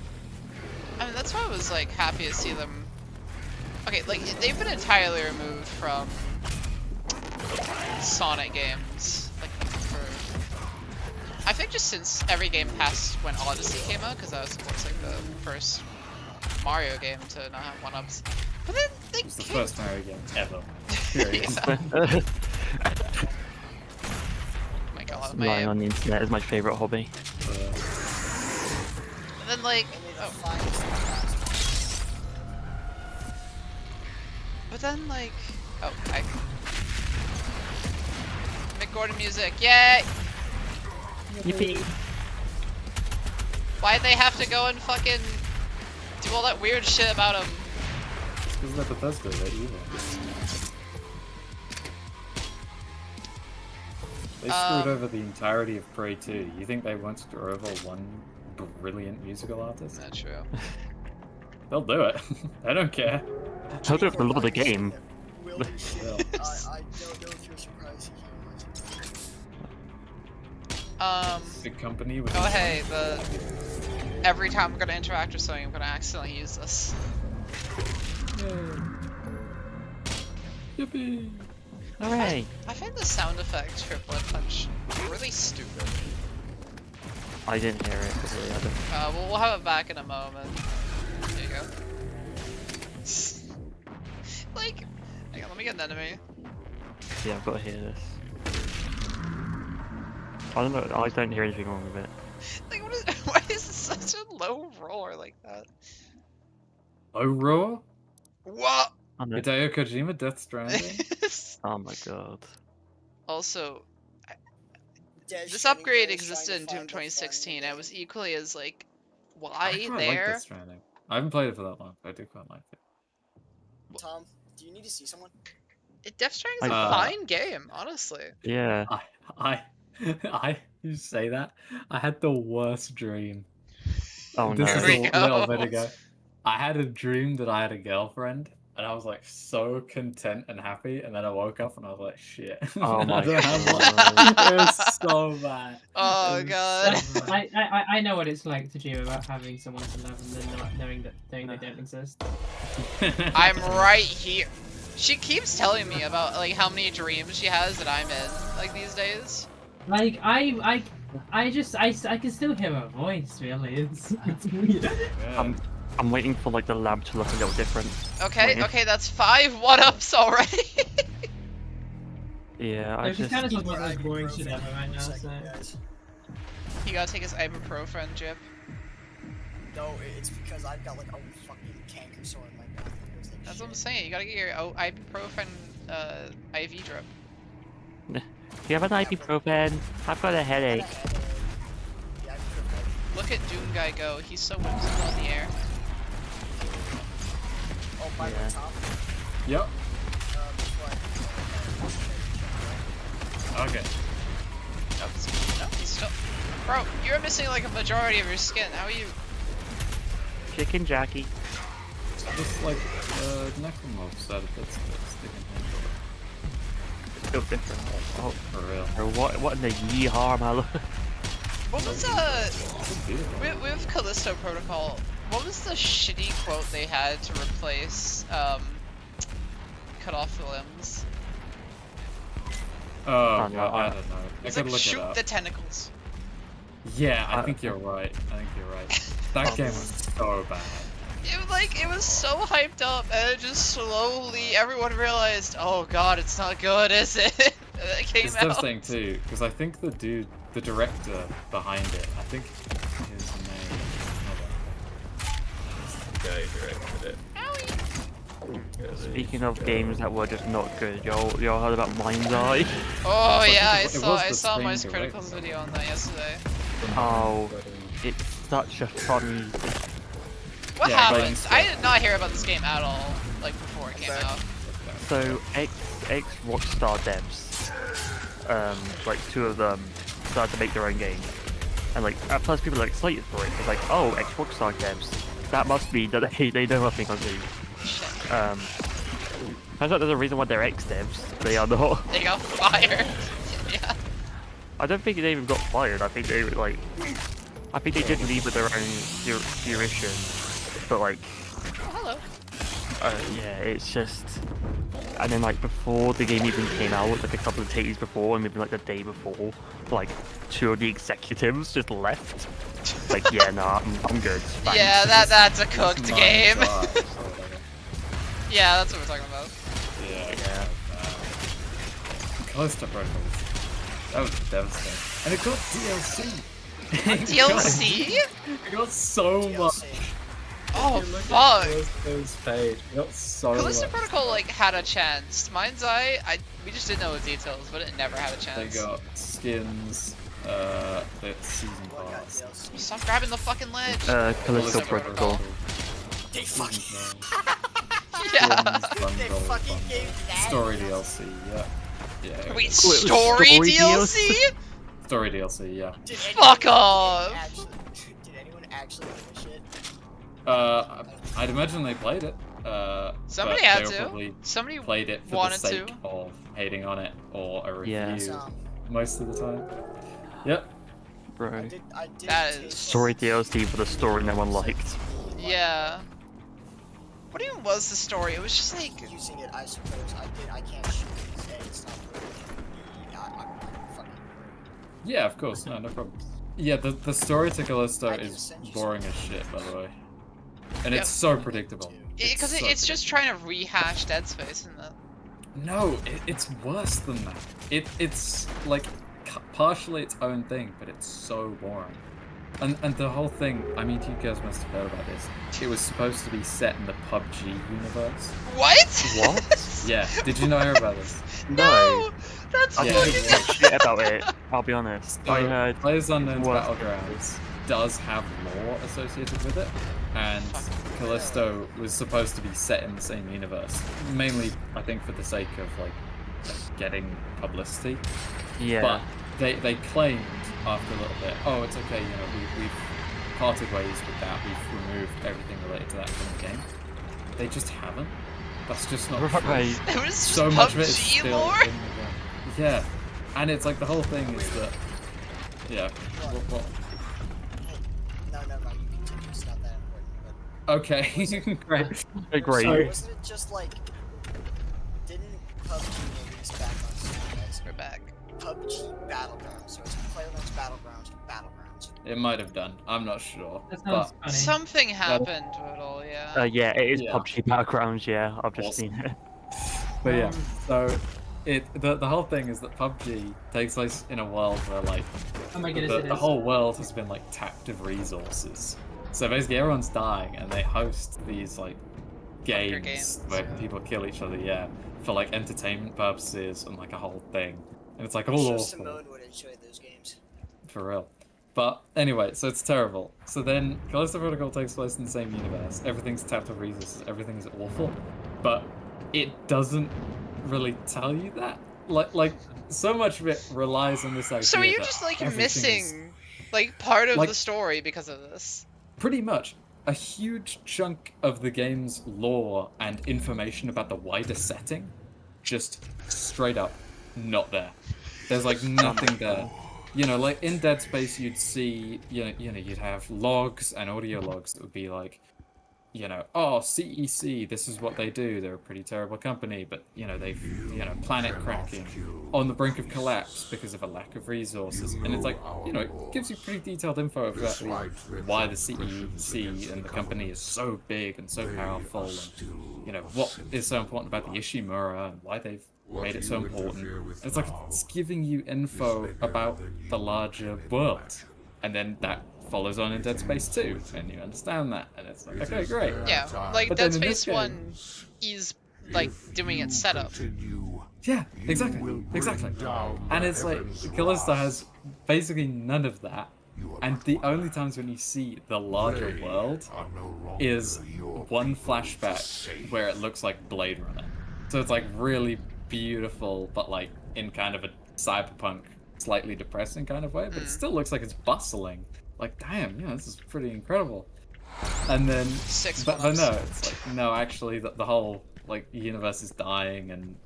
I mean that's why I was like happy to see them. Okay, like they've been entirely removed from Sonic games, like for I think just since every game past when Odyssey came out, because that was of course like the first Mario game to not have 1-ups. But then they It's the came... first Mario game ever. Period. Oh my god, my Lying on the internet is my favorite hobby. and then like Only the oh, finest of the but then like oh I Mick Gordon music, yay! Yippee! Why'd they have to go and fucking do all that weird shit about him? It's because they're Bethesda, they're evil. They screwed over the entirety of Prey 2. You think they won't screw over one brilliant musical artist? Not true. They'll do it. They don't care. I'll do it for the love of the game. Will be shit. I don't know if you're surprised to hear The company with oh hey, every time I'm gonna interact with something, I'm gonna accidentally use this. Yippee! Hooray! I find the sound effect for Blood Punch really stupid. I didn't hear it, really, I don't. We'll have it back in a moment. There you go. Like, hang on, let me get an enemy. Yeah, I've got to hear this. I don't know, I don't hear anything wrong with it. Like, why is it such a low roar like that? Oh, Roar? What? I know. Hideo Kojima Death Stranding? Oh my god. Also, Dead this Stranding upgrade players existed trying in to Doom find the fun in 2016. the I game. was equally as like, I why quite like there? Death Stranding. I haven't played it for that long, but I do quite like it. Tom, do you need to see someone? Death Stranding's a Uh, fine game, honestly. Yeah. You say that? I had the worst dream. Oh This no. is Here we a little go. bit ago. I had a dream that I had a girlfriend, and I was like so content and happy, and then I woke up and I was like, shit. Oh my I don't have one. god. It was so bad. Oh It was god. so bad. I know what it's like to dream about having someone to love and then not knowing that they don't exist. I'm right here. She keeps telling me about like how many dreams she has that I'm in like these days. Like I can still hear her voice. Really, it's weird. Yeah. I'm waiting for like the lab to look a little different. Okay, Wait. okay, that's 5 1-ups already. Yeah, No, I she's just... kind of the most boring shit ever right now. So. You gotta take his ibuprofen, Jip. No, it's because I've got like a fucking canker sore in my mouth. It goes like That's shit. what I'm saying. You gotta get your ibuprofen IV drip. Do you have an ibuprofen? I've got a headache. Yeah, I've tripped. Look at Doom Guy go. He's so whimsical in the air. Oh, by Yeah. the top. Yep. Before Okay. Nope, he's still. Bro, you're missing like a majority of your skin. How are you? Chicken Jackie. Just like necromorphs out of that space. They can handle it. It's still different. Oh, For real. or what in the yeehaw am I looking? What was It's beautiful. with Callisto Protocol? What was the shitty quote they had to replace cut off the limbs? Oh, no, God, I don't know. I It's could like look shoot it up. the tentacles. Yeah, I think you're right. I think you're right. That game was so bad. It was so hyped up, and it just slowly everyone realized, oh god, it's not good, is it? And it came It's out. devastating too, because I think the director behind it, I think his name. The guy who directed it. Speaking of games that were just not good, y'all heard about Mind's Eye? Oh It's like- yeah, it was I the saw my same Critical's director. video on that yesterday. Oh, it's such a funny. What Yeah, but happened? instead- I did not hear about this game at all, like before it came out. So ex Rockstar devs, like two of them started to make their own game, and like at first people were excited for it. It's like, oh, ex Rockstar devs, that must mean that they know nothing on games. Turns out there's a reason why they're ex devs. They are not. They got fired. Yeah. I don't think they even got fired. I think they were like, I think they did leave with their own fruition, but like, Oh, hello. yeah, it's just. And then like before the game even came out, like a couple of days before, and maybe like the day before, like two of the executives just left. Like, yeah, nah, I'm good. Thanks. Yeah, that's a cooked Mind's game. Eye, or whatever. Yeah, that's what we're talking about. Yeah. Callisto Protocols. That was devastating. And it got DLC. DLC? It got so much. DLC. Oh If you look at fuck. Callisto's page, it got so Callisto much. Protocol like had a chance. Mind's Eye, we just didn't know the details, but it never had a They chance. got skins, the season What got pass. DLC? Stop grabbing the fucking ledge. Callisto Protocol. They fucking, Yeah. they fucking gave that. Story DLC, yeah. Yeah. Wait, was story story DLC? Story DLC, yeah. Did Fuck off. Did anyone actually finish it? I'd imagine they played it. Somebody but had they were to. probably Somebody played it for the wanted sake to. of hating on it or a review Yeah. So, most of the time. Yep. Bro. I did That taste is- Story DLC for the story no one liked. Yeah. What even was the story? It was just like using it, I suppose. I can't shoot these days. It's not really. Yeah, I'm fucking. Yeah, of course. No problem. Yeah, the story to Callisto I can is send you boring some. as shit, by the way. And Yep. it's so predictable. because so it's just trying to rehash Dead Space, isn't it? No, it's worse than that. It's like partially its own thing, but it's so boring. And the whole thing, I mean, you guys must have heard about this. It was supposed to be set in the PUBG universe. What? What? Yeah, did you not hear about this? No! That's I Yeah. didn't fucking. hear shit about it. I'll be honest. I So, heard. PlayerUnknown's What? Battlegrounds does have lore associated with it, and Callisto was supposed to be set in the same universe, mainly, I think, for the sake of like getting publicity. Yeah. But they claimed after a little bit, oh, it's okay, you know, we've parted ways with that, we've removed everything related to that from the game. They just haven't. That's just not true. Right. It was just So much of it is PUBG still lore. in the game. Yeah, and it's like the whole thing is that, yeah. What? No, never mind. You continue. It's not that important. But Okay, great. Great. so wasn't it just like? Didn't PUBG release back on Steam as We're back. PUBG Battlegrounds? So it's PlayerUnknown's Battlegrounds to Battlegrounds. It might have done. I'm not sure. That sounds But funny. Something happened with all, yeah. Yeah, it is Yeah. PUBG Battlegrounds. Yeah, I've just Awesome. seen it. But yeah, so the whole thing is that PUBG takes place in a world where like Oh my goodness, the it is. whole world has been like tapped of resources. So basically everyone's dying and they host these like games where people kill each other, yeah, for like entertainment purposes and like a whole thing. And it's like all Sure, awful. Simone would enjoy those games. For real. But anyway, so it's terrible. So then Callisto Protocol takes place in the same universe. Everything's tapped of resources, everything's awful. But it doesn't really tell you that. Like so much of it relies on this idea. So are you that just like everything is- missing like part of Like- the story because of this? Pretty much. A huge chunk of the game's lore and information about the wider setting, just straight up not there. There's like nothing there. You know, like in Dead Space, you'd see, you know, you'd have logs and audio logs that would be like, you know, oh, CEC, this is what they do. They're a pretty terrible company, but, you know, they've, you know, planet cracking on the brink of collapse because of a lack of resources. And it's like, you know, it gives you pretty detailed info about why the CEC and the company is so big and so powerful, and, you know, what is so important about the Ishimura and why they've made it so important. And it's like, it's giving you info about the larger world. And then that follows on in Dead Space 2, and you understand that, and it's like, okay, great. Yeah, like But Dead then in this Space 1 is like doing its setup. Yeah, exactly, exactly. And it's like, Callisto has basically none of that, and the only times when you see the larger world is one flashback where it looks like Blade Runner. So it's like really beautiful, but like in kind of a cyberpunk, slightly depressing kind of way, but it still looks like it's bustling. Like, damn, yeah, this is pretty incredible. And then, but no, it's like, no, actually, the whole, like, universe is dying, and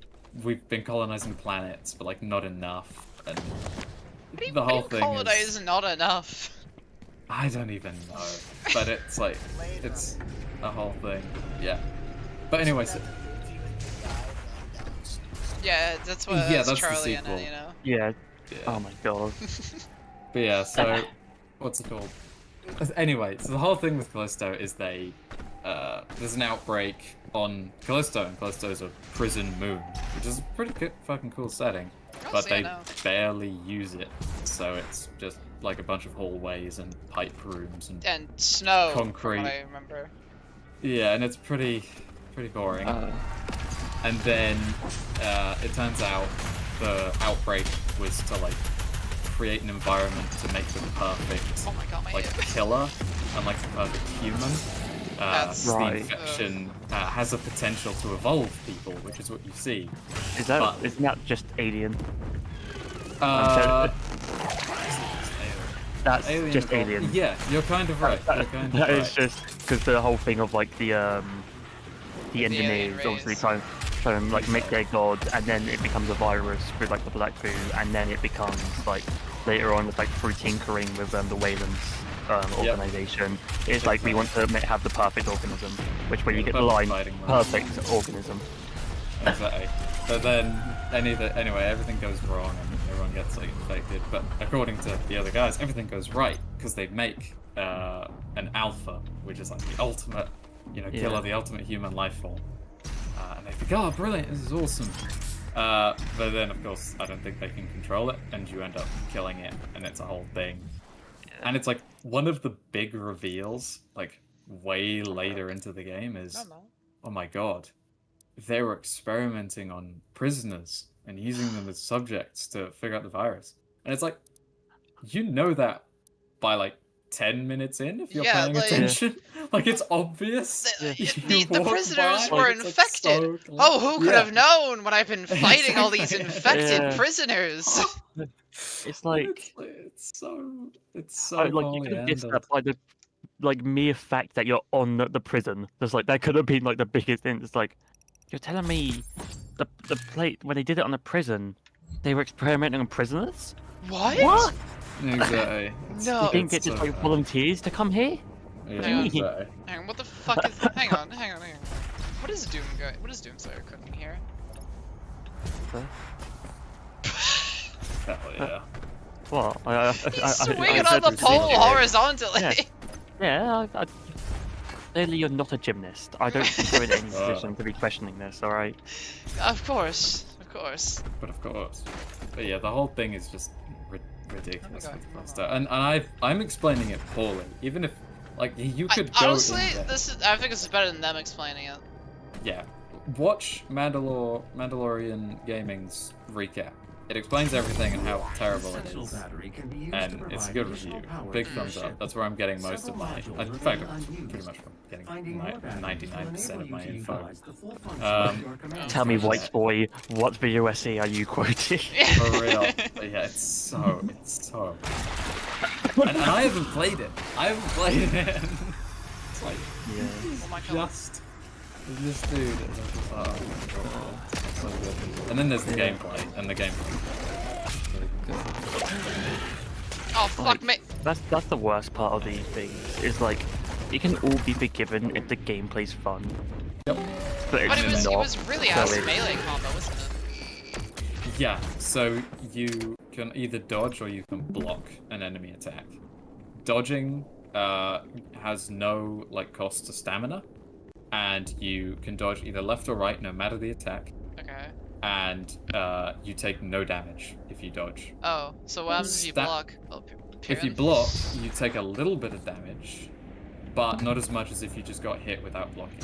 we've been colonizing planets, but, like, not enough, and the whole thing is not enough. I don't even know, but it's, like, it's a whole thing, yeah. But anyway, so... Yeah, that's what that's Charlie the in sequel. it, you know? Yeah. Oh my god. But yeah, so... What's it called? Anyway, so the whole thing with Callisto is there's an outbreak on Callisto, and Callisto's a prison moon, which is a pretty fucking cool setting, but they barely use it, so it's just like a bunch of hallways and pipe rooms and snow, concrete. from what I remember. Yeah, and it's pretty boring. And then it turns out the outbreak was to like create an environment to make the perfect killer and like the perfect human. The infection has a potential to evolve people, which is what you see. Isn't that just Alien? That's Alien just Alien. Yeah, you're kind of right. That is just because the whole thing of like the engineers obviously trying to like make their god, and then it becomes a virus with like the black goo, and then it becomes like later on it's like through tinkering with the Wayland's organization. It's like we want to have the perfect organism, which when you get the line perfect organism. Exactly. But then anyway, everything goes wrong and everyone gets like infected. But according to the other guys, everything goes right because they make an alpha, which is like the ultimate, killer, the ultimate human life form. And they think, oh, brilliant, this is awesome. But then, of course, I don't think they can control it, and you end up killing it, and it's a whole thing. And it's like one of the big reveals, like way later into the game, is, oh my god, they were experimenting on prisoners and using them as subjects to figure out the virus. And it's like, you know that by like 10 minutes in, if you're paying attention. Like, it's obvious. The prisoners were infected. Who could have known when I've been fighting all these infected prisoners? It's like it's so like you could have guessed that by the mere fact that you're on the prison. There's like that could have been like the biggest thing. It's like you're telling me the plate when they did it on the prison, they were experimenting on prisoners. What? Exactly. No. You didn't get just like volunteers to come here? Yeah, hang on, what the fuck is... hang on. What is Doomslayer cooking here? Hell yeah. What? He's swinging on the pole horizontally! Yeah, clearly you're not a gymnast. I don't think you're in any position to be questioning this, alright? Of course. But of course. But yeah, the whole thing is just ridiculous. And I'm explaining it poorly. Even if, like, you could go honestly, in there. I think this is better than them explaining it. Yeah. Watch Mandalorian Gaming's recap. It explains everything and how terrible it is. And it's a good review. Big thumbs up. That's where I'm getting most of my... In fact, pretty much getting 99% of my info. Tell me, white boy, what video essay are you quoting? For real. But yeah, it's so... And I haven't played it. It's like... Yeah. Oh my god. Just... This dude. Oh, so good. And then there's the gameplay, and the gameplay. Oh fuck me! That's the worst part of these things. Is like it can all be forgiven if the gameplay's fun. Yep. But But it's it not. was really so ass it- melee combo, wasn't it? Yeah, so you can either dodge or you can block an enemy attack. Dodging has no like cost to stamina, and you can dodge either left or right no matter the attack, Okay. and you take no damage if you dodge. Oh, so what happens if you Sta- block? Oh, If you Piran? block, you take a little bit of damage, but not as much as if you just got hit without blocking.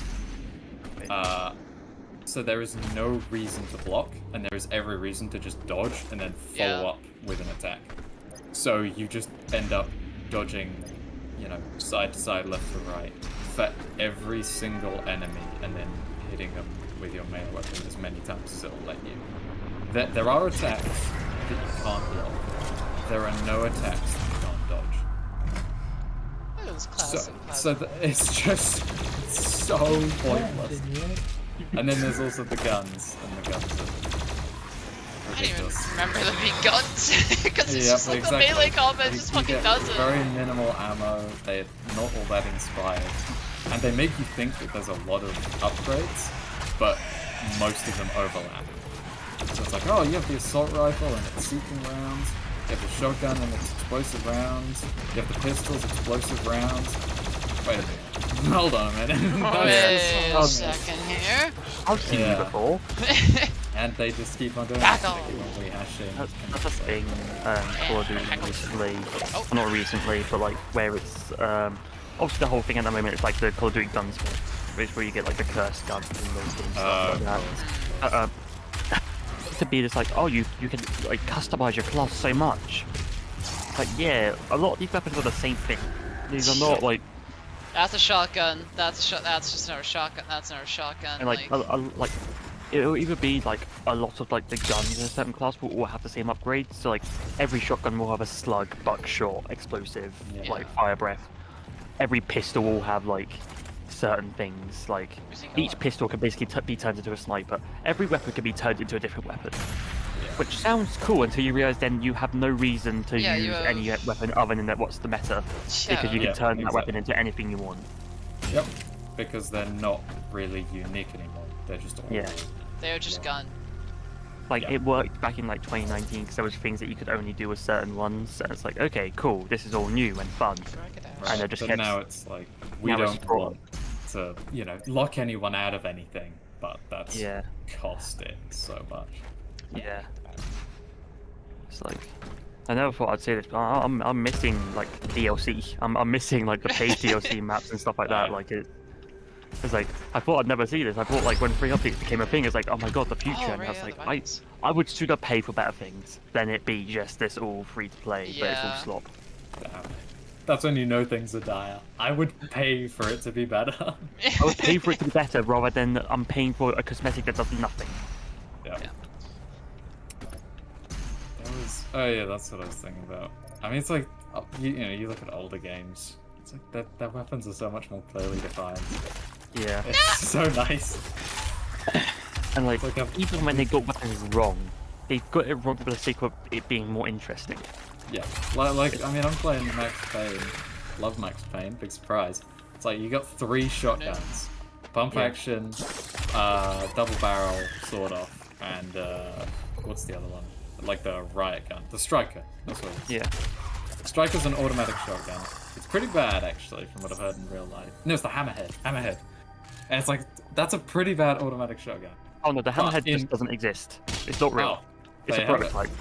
So there is no reason to block, and there is every reason to just dodge and then follow up with an attack. So you just end up dodging, you know, side to side, left to right, for every single enemy, and then hitting them with your melee weapon as many times as it'll let you. There are attacks that you can't block. There are no attacks that you can't dodge. It was classic. It's just so pointless. And then there's also the guns, and the guns are I didn't even ridiculous. remember there being guns, because it's Yeah, just like exactly. the melee combat You just fucking get does it. very minimal ammo, they're not all that inspired. And they make you think that there's a lot of upgrades, but most of them overlap. So it's like, oh, you have the assault rifle and it's seeking rounds, you have the shotgun and it's explosive rounds, you have the pistols, explosive rounds. Wait a minute. Hold on a minute. Wait a second here. I've seen you before. And they just keep on doing Back it. off. They keep on rehashing. That's a thing, Call of Duty recently, well, not recently, but like where it's, obviously the whole thing at the moment is like the Call of Duty guns, which where you get like the cursed guns and those things, stuff like that. To be just like, oh, you can like customize your class so much. It's like, yeah, a lot of these weapons are the same thing. These are not like, That's a shotgun. That's just another shotgun. That's another shotgun. and like it'll either be like a lot of like the guns in a certain class will all have the same upgrades. So like every shotgun will have a slug, buckshot, explosive, Yeah. like fire breath. Every pistol will have like certain things. Like each pistol can basically be turned into a sniper. Every weapon can be turned into a different weapon. Which sounds cool until you realize then you have no reason to Yeah, you use have- any weapon other than that. What's the meta? Because you can Yeah, turn that exactly. weapon into anything you want. Yep. Because they're not really unique anymore. They're just all Yeah. They're just gun. Like Yeah. it worked back in like 2019 because there was things that you could only do with certain ones, and it's like, okay, cool, this is all new and fun. And they're just but kept- now it's like we now it's don't brought- want to, you know, lock anyone out of anything, but that's Yeah, cost it so much. yeah. It's like, I never thought I'd say this, but I'm missing like DLC. I'm missing like the paid DLC maps and stuff like that. Like it's like I thought I'd never see this. I thought like when free updates became a thing, it's like, oh my god, the future. Oh, and I right, was yeah, like, the buttons. I would sooner pay for better things than it be just this all free to play, but it's all Yeah. slop. Damn. That's when you know things are dire. I would pay for it to be better. I would pay for it to be better rather than I'm paying for a cosmetic that does nothing. Yeah. Yeah. That was. Oh yeah, that's what I was thinking about. I mean, it's like you know, you look at older games. It's like their weapons are so much more clearly defined. Yeah. It's so nice. And like, Like a- even when they got weapons wrong, they've got it wrong for the sake of it being more interesting. Yeah. Like I mean, I'm playing Max Payne. Love Max Payne. Big surprise. It's like you got 3 shotguns, pump Yeah. action, double barrel, sword off, and what's the other one? Like the riot gun, the striker. That's what it is. Yeah. Striker's an automatic shotgun. It's pretty bad, actually, from what I've heard in real life. No, it's the hammerhead. Hammerhead. And it's like, that's a pretty bad automatic shotgun. Oh no, the But hammerhead in- just doesn't exist. It's not real. Oh, It's they a have it. prototype.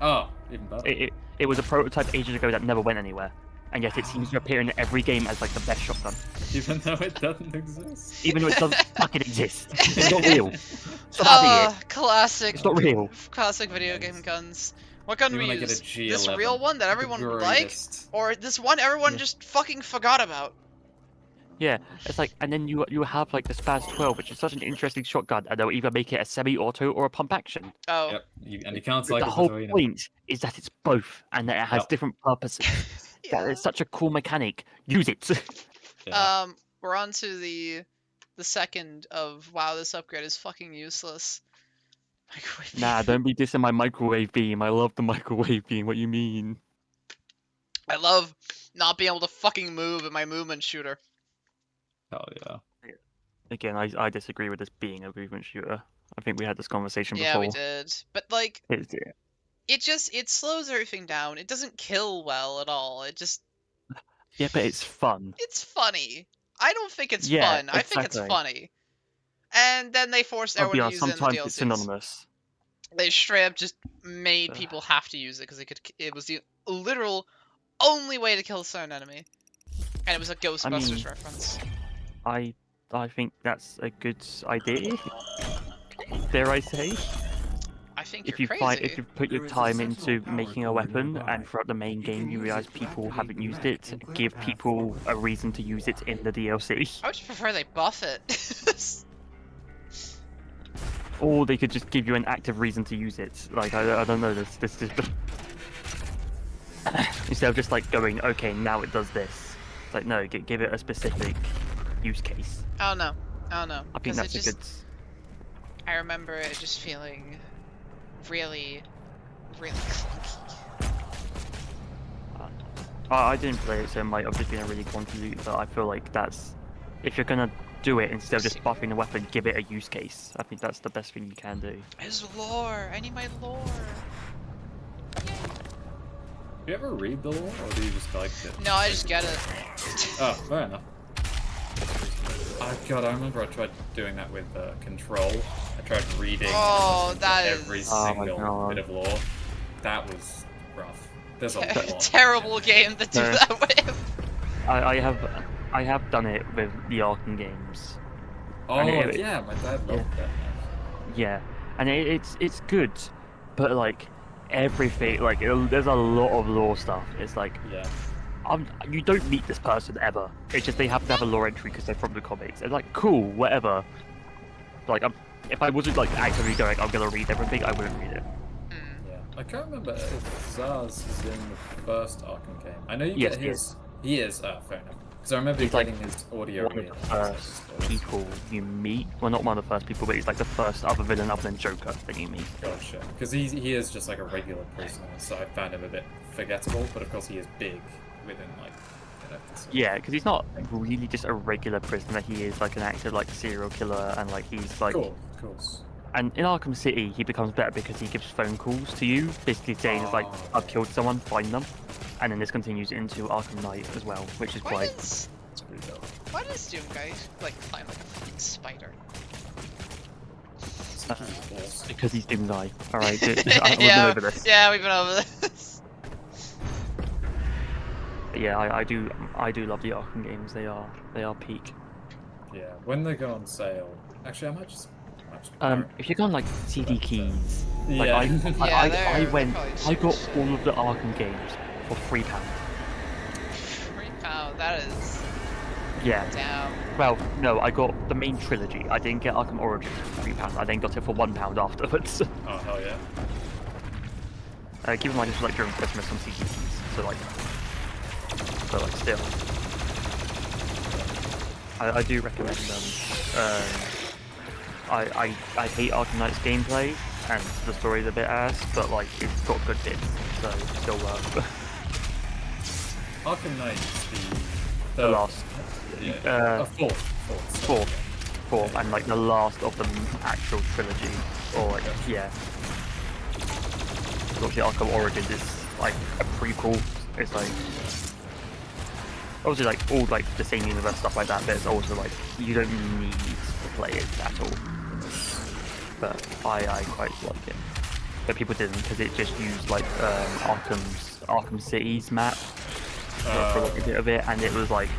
Oh, even better. It was a prototype ages ago that never went anywhere, and yet it seems to appear in every game as like the best shotgun, Even though it doesn't exist. even though it doesn't fucking exist. It's not real. Stop having it. Classic. It's not real. Classic video game guns. What gun You do we wanna get a use? This G11, real one that the everyone would like, greatest. or this one everyone Yeah. just fucking forgot about? Yeah, it's like, and then you have like the Spaz 12, which is such an interesting shotgun, and they'll either make it a semi-auto or a pump action. Oh. Yep, and you can't The cycle whole between them. point is that it's both, and that it has Yep. different purposes. Yeah. That it's such a cool mechanic. Use it. Yeah. We're on to the second of wow, this upgrade is fucking useless. Microwave Nah, beam. don't be dissing my microwave beam. I love the microwave beam. What you mean? I love not being able to fucking move in my movement shooter. Hell yeah. Again, I disagree with this being a movement shooter. I think we had this conversation Yeah, before. we did. But like, It's, it slows everything down. It doesn't kill well at all. yeah, but it's fun. It's funny. I don't think it's Yeah, fun. I think it's exactly. funny. And then they forced I'll be everyone to honest, use it in the sometimes it's DLCs. synonymous. They straight up just made people have to use it because it was the literal only way to kill a certain enemy. And it was a Ghostbusters reference. I think that's a good idea. Dare I say? I think If you're you crazy. if you put your time into making a weapon, and throughout the main game you realize people haven't used it, give people a reason to use it in the DLC. I would prefer they buff it. Or they could just give you an active reason to use it. Like I don't know, this is instead of just like going, okay, now it does this. It's like no, give it a specific use case. Oh no. Oh no. I think that's it a just, good. I remember it just feeling really, really clunky. I didn't play it, so it might have just been a really clunky loot, but I feel like that's if you're gonna do it instead of just buffing the weapon, give it a use case. I think that's the best thing you can do. His lore. I need my lore. Do you ever read the lore, or do you just like it? No, I just get it. Oh, fair enough. Oh god, I remember I tried doing that with Control. I tried reading every single bit of lore. That was rough. There's a lot. Terrible game to do that with. I have done it with the Arkham games. Oh yeah, my dad loved that. Yeah, and it's good, but like everything, like there's a lot of lore stuff. It's like you don't meet this person ever. It's just they happen to have a lore entry because they're from the comics. It's like cool, whatever. Like if I wasn't like actively going, I'm gonna read everything, I wouldn't read it. Yeah, I can't remember if Zaz is in the first Arkham game. I know you get his. He is. Fair enough. Because I remember getting his audio. One of the first people you meet. Well, not one of the first people, but he's like the first other villain other than Joker that you meet. Gotcha. Because he is just like a regular prisoner, so I found him a bit forgettable. But of course, he is big within like. Yeah, because he's not really just a regular prisoner. He is like an active like serial killer, and like he's like. Cool. Of course. And in Arkham City, he becomes better because he gives phone calls to you, basically saying it's like, I've killed someone, find them. And then this continues into Arkham Knight as well, which is quite... Why does Doom guy like climb like a fucking spider? Because he's Doom guy. Alright, we've been over this. Yeah, we've been over this. But yeah, I do love the Arkham games. They are peak. Yeah, when they go on sale. Actually, I might just. If you go on like CD keys, like yeah. I got all of the Arkham games for £3. £3, that is. Yeah. Damn. Well, no, I got the main trilogy. I didn't get Arkham Origins for £3. I then got it for £1 afterwards. Oh hell yeah. Keep in mind it's like during Christmas on CD keys, so like still. I do recommend them. I hate Arkham Knight's gameplay, and the story's a bit ass, but like it's got good bits, so it's still worth. Arkham Knight is the last. Fourth, and like the last of the actual trilogy, or like yeah. Obviously, Arkham Origins is like a prequel. It's like obviously like all like the same universe stuff like that, but it's also like you don't need to play it at all. But I quite like it. But people didn't because it just used like Arkham City's map for like a bit of it, and it was like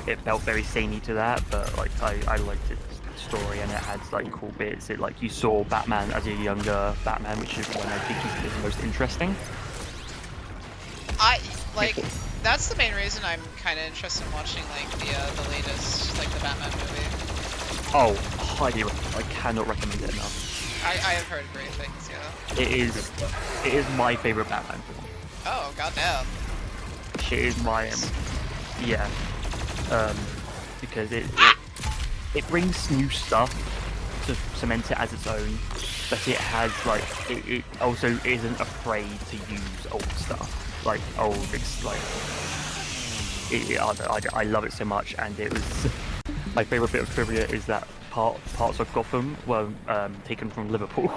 it felt very samey to that. But like I liked its story, and it had like cool bits. It like you saw Batman as a younger Batman, which is one I think is the most interesting. That's the main reason I'm kind of interested in watching like the latest like the Batman movie. Oh, highly recommend. I cannot recommend it enough. I have heard great things, yeah. It is my favorite Batman film. Oh goddamn. It is my yeah. Because it brings new stuff to cement it as its own, but it has like it also isn't afraid to use old stuff. Like it's like I love it so much, and it was My favourite bit of trivia is that parts of Gotham were taken from Liverpool.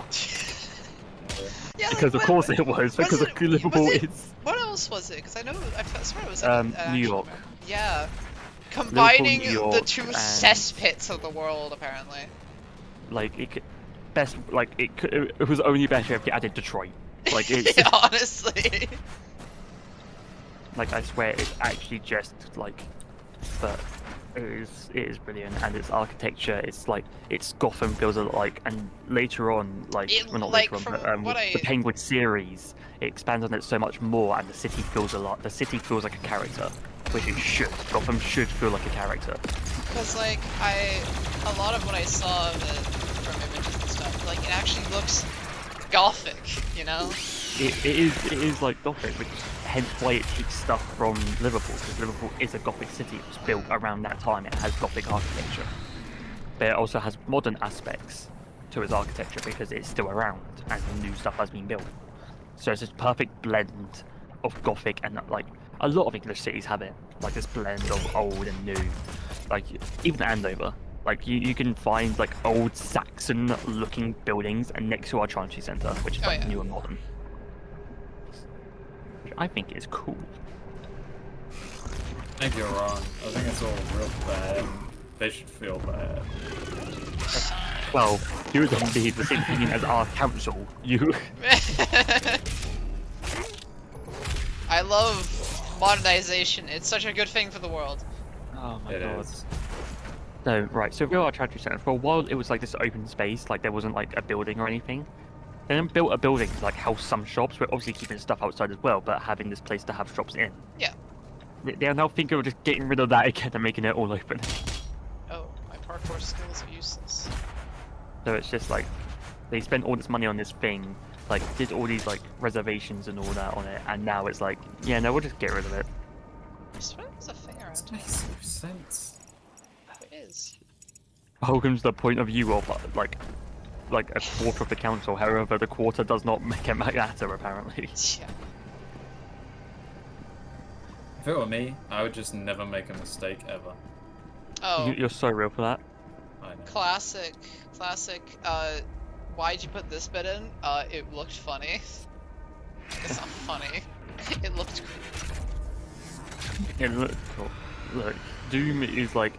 Yeah, Because of course it was, because Liverpool is What else was it? Because I swear it was New York. Yeah, combining New the York two and- cesspits of the world, apparently. Like it was only better if you added Detroit. Like it's Yeah, honestly. like I swear it's actually just like, but it is brilliant, and its architecture, it's Gotham feels a lot like, and later on not like, later on, from but what the Penguin series, it expands on it so much more, and the city feels like a character, which it should. Gotham should feel like a character. Because like a lot of what I saw of it from images and stuff, like it actually looks gothic, you know? It is like Gothic, which hence why it takes stuff from Liverpool, because Liverpool is a Gothic city. It was built around that time. It has Gothic architecture, but it also has modern aspects to its architecture because it's still around and new stuff has been built. So it's this perfect blend of Gothic, and like a lot of English cities have it, like this blend of old and new. Like even Andover, like you can find like old Saxon-looking buildings, and next to our Chauncey Centre, which is like new and modern. Which I think is cool. I think you're wrong. I think it's all real bad. They should feel bad. Well, you would be the same opinion as our council. You. I love modernization. It's such a good thing for the world. Oh my It god. is. No, right, so Real Art Chantry Centre, for a while it was like this open space, like there wasn't like a building or anything. They then built a building to like house some shops, but obviously keeping stuff outside as well, but having this place to have shops in. Yeah. They are now thinking of just getting rid of that again and making it all open. Oh, my parkour skills are useless. So it's just like, they spent all this money on this thing, like did all these like reservations and all that on it, and now it's like, yeah, no, we'll just get rid of it. I swear there's a thing around This here. makes no sense. It is. Welcome to the point of view of like a quarter of the council, however the quarter does not make it matter apparently. Yeah. If it were me, I would just never make a mistake ever. Oh, You're so real for that. I know. classic. Why'd you put this bit in? It looked funny. It's not funny. It looked Yeah, look, Doom is like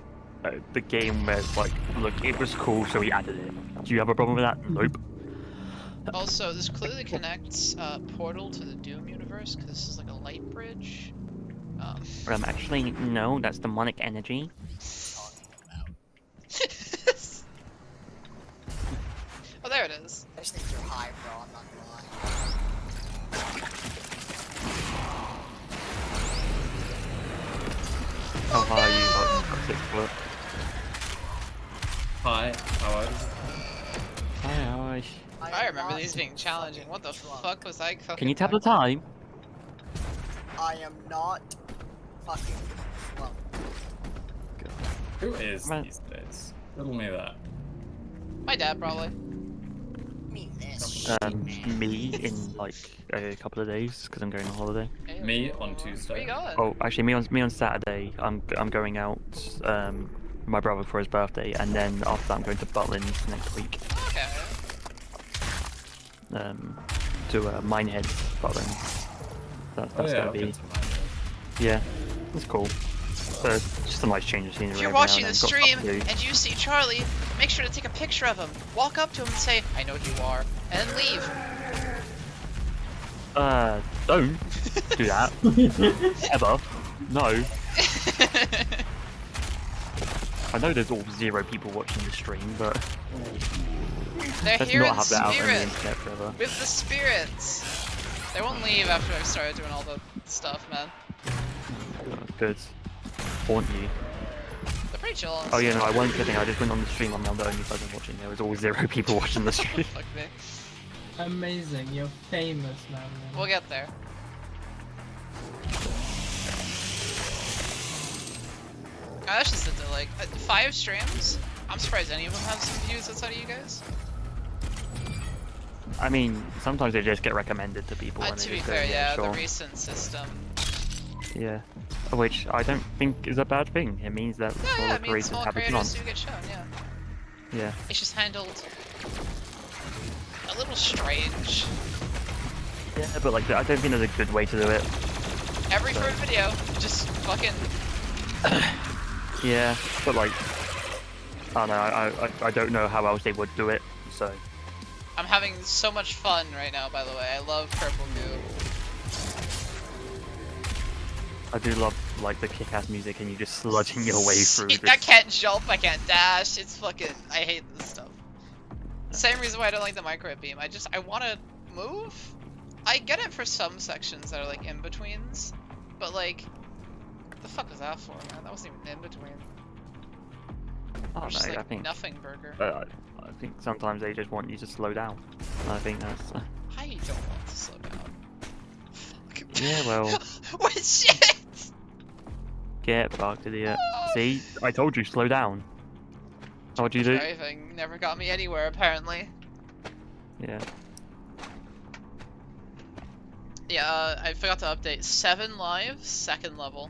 the game where it's like, look, it was cool, so we added it. Do you have a problem with that? Nope. Also, this clearly connects Portal to the Doom universe, because this is like a light bridge. Actually, no, that's demonic energy. Oh, there it is. I just think you're high, bro. I'm not gonna lie. How high are you? Like 6 foot. Hi, how are you? Hi. I remember these being challenging. What the fuck was I cooking? Can you tell the time? I am not fucking slow. Who is Man. these days? Riddle me that. My dad, probably. I mean this. Me in like a couple of days because I'm going on holiday. Me on Where Tuesday. you going? Oh, actually, me on Saturday. I'm going out. With my brother for his birthday, and then after that I'm going to Butlins next week. Okay. To Minehead, Butlins. That's Oh yeah, gonna I'll be. get to mine. Yeah, it's cool. So it's just a nice change of scenery. If you're every now watching and the then. Got stream stuff to do. and you see Charlie, make sure to take a picture of him. Walk up to him and say, "I know who you are," and then leave. Don't do that. Ever. No. I know there's all 0 people watching the stream, but They're let's here not in have that out on the spirit. internet forever. With the spirits. They won't leave after I've started doing all the stuff, man. Good. Haunt you. They're pretty chill. Oh yeah, no, I wasn't kidding. I just went on the stream. I'm now the only person watching. There was all 0 people watching the stream. Fuck me. Amazing, you're famous, man. We'll get there. That's just it though, like, 5 streams? I'm surprised any of them have some views outside of you guys. I mean, sometimes they just get recommended to people. And To they be just go, fair, yeah, sure. the recent system. Yeah. Which I don't think is a bad thing. It means that Yeah, smaller I mean, creators small have a creators chance. do get shown, yeah. Yeah. It's just handled a little strange. Yeah, but like I don't think there's a good way to do it. Every third video, just fucking. Yeah, but like, I don't know. I don't know how else they would do it. So. I'm having so much fun right now, by the way. I love purple goo. I do love like the kick-ass music and you just sludging your way through. I can't jump, I can't dash. It's fucking. I hate this stuff. Same reason why I don't like the micro beam. I want to move. I get it for some sections that are like in betweens, but like, what the fuck was that for, man? That wasn't even in between. Oh, Just no, like I think. nothing burger. I think sometimes they just want you to slow down. I think that's. I don't want to slow down. Fuck. Yeah, well. What shit? Get fucked, idiot. See, I told you, slow down. What'd you do? Driving never got me anywhere, apparently. Yeah. Yeah, I forgot to update. 7 lives, 2nd level.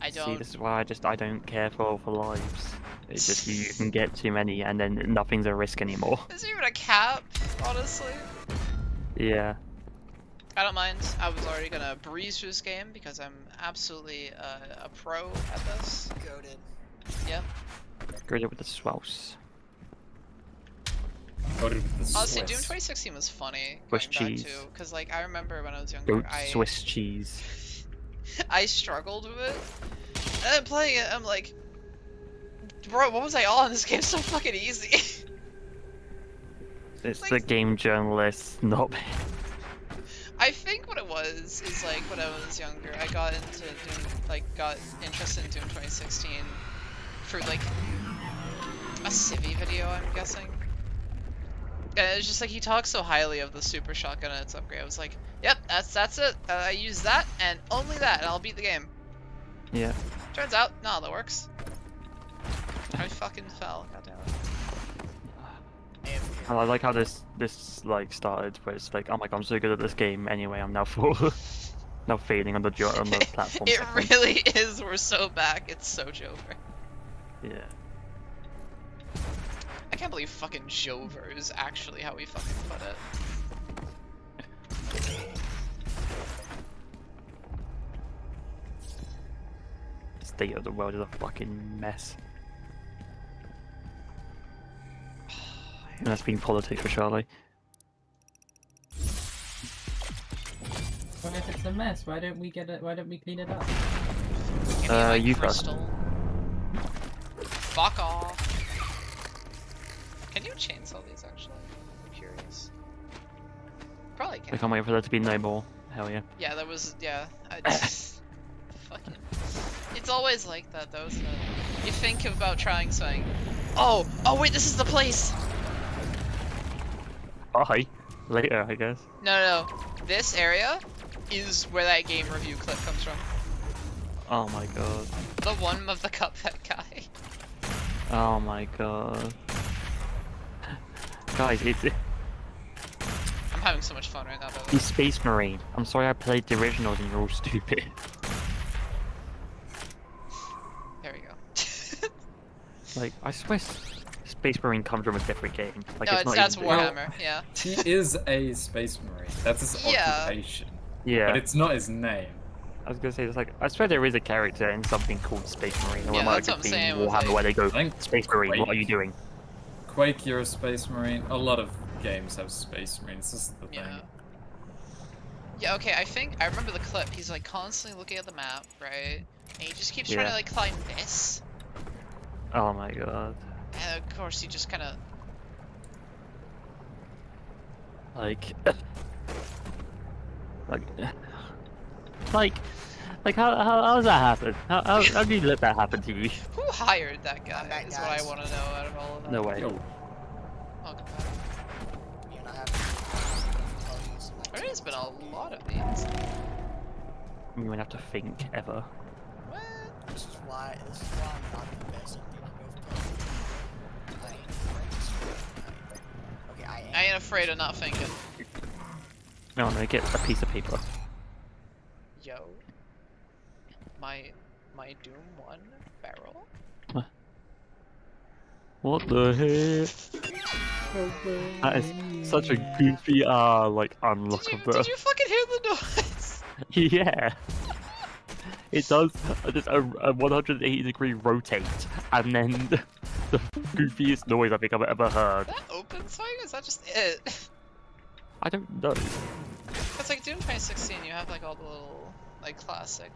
I don't. See, this is why I don't care for lives. It's just you can get too many and then nothing's a risk anymore. Is there even a cap, honestly? Yeah. I don't mind. I was already gonna breeze through this game because I'm absolutely a pro at this. Goated. Yep. Great with the swells. Voted with the Honestly, Doom Swiss. 2016 was funny Swiss going back cheese. to, because like I remember when I was younger, Goat Swiss cheese. I struggled with it. And then playing it, I'm like, bro, what was I on? This game's so fucking easy. It's Like- the game journalist, not. I think what it was is like when I was younger, I got into Doom, got interested in Doom 2016 through like a Civi video, I'm guessing. And it was just like he talks so highly of the super shotgun and its upgrade. I was like, yep, that's it. I use that and only that, and I'll beat the game. Yeah. Turns out, no, that works. I fucking fell. Goddamn it. And I like how this like started, where it's like, oh my god, I'm so good at this game. Anyway, I'm now full, now failing on the platform. It segment. really is. We're so back. It's so Jover. Yeah. I can't believe fucking Jover is actually how we fucking put it. The state of the world is a fucking mess. And that's been politics for Charlie. Well, if it's a mess, why don't we get it? Why don't we clean it up? Give me my You first. crystal. Fuck off. Can you chainsaw these actually? I'm curious. Probably We can. can't wait for there to be no more. Hell yeah. Yeah, that was, yeah. I just, fucking. It's always like that though, isn't it? You think about trying something. Oh wait, this is the place! Bye. Later, I guess. No. This area is where that game review clip comes from. Oh my god. The one of the Cuphead guy. Oh my god. Guys, it's I'm having so much fun right now, by the way. the Space Marine. I'm sorry I played the originals and you're all stupid. There we go. Like, I swear Space Marine comes from a different game. Like, No, it's not that's even- Warhammer, yeah. He is a space marine. That's his Yeah. occupation. Yeah. But it's not his name. I was gonna say, it's like, I swear there is a character in something called Space Marine. Or Yeah, it might that's what just I'm be saying with, Warhammer like- where they go, I think Space Marine, what are you doing? Quake, you're a space marine. A lot of games have space marines. This is the Yeah. thing. Yeah, okay, I remember the clip. He's like constantly looking at the map, right? And he just keeps trying to Yeah. like climb this. Oh my god. And of course he just kinda Like, how does that happen? How do you let that happen to you? who hired that guy I'm back, is what I guys. wanna know out of all of that. No way. Yo, Welcome back. Me and I have to tell you some There's been a lot of these. You won't have to think ever. What? This is why I'm not the best at thinking of playing. I ain't afraid to screw up. Okay, I am. I ain't afraid of not thinking. No, no, get a piece of paper. Yo. My Doom 1 barrel? What the heck? That is such a goofy, like, unlock of Did the... you fucking hear the noise? Yeah! It does just a 180-degree rotate, and then the goofiest noise I think I've ever heard. Is that open swing? Is that just it? I don't know. It's like Doom 2016, you have like all the little, like, classic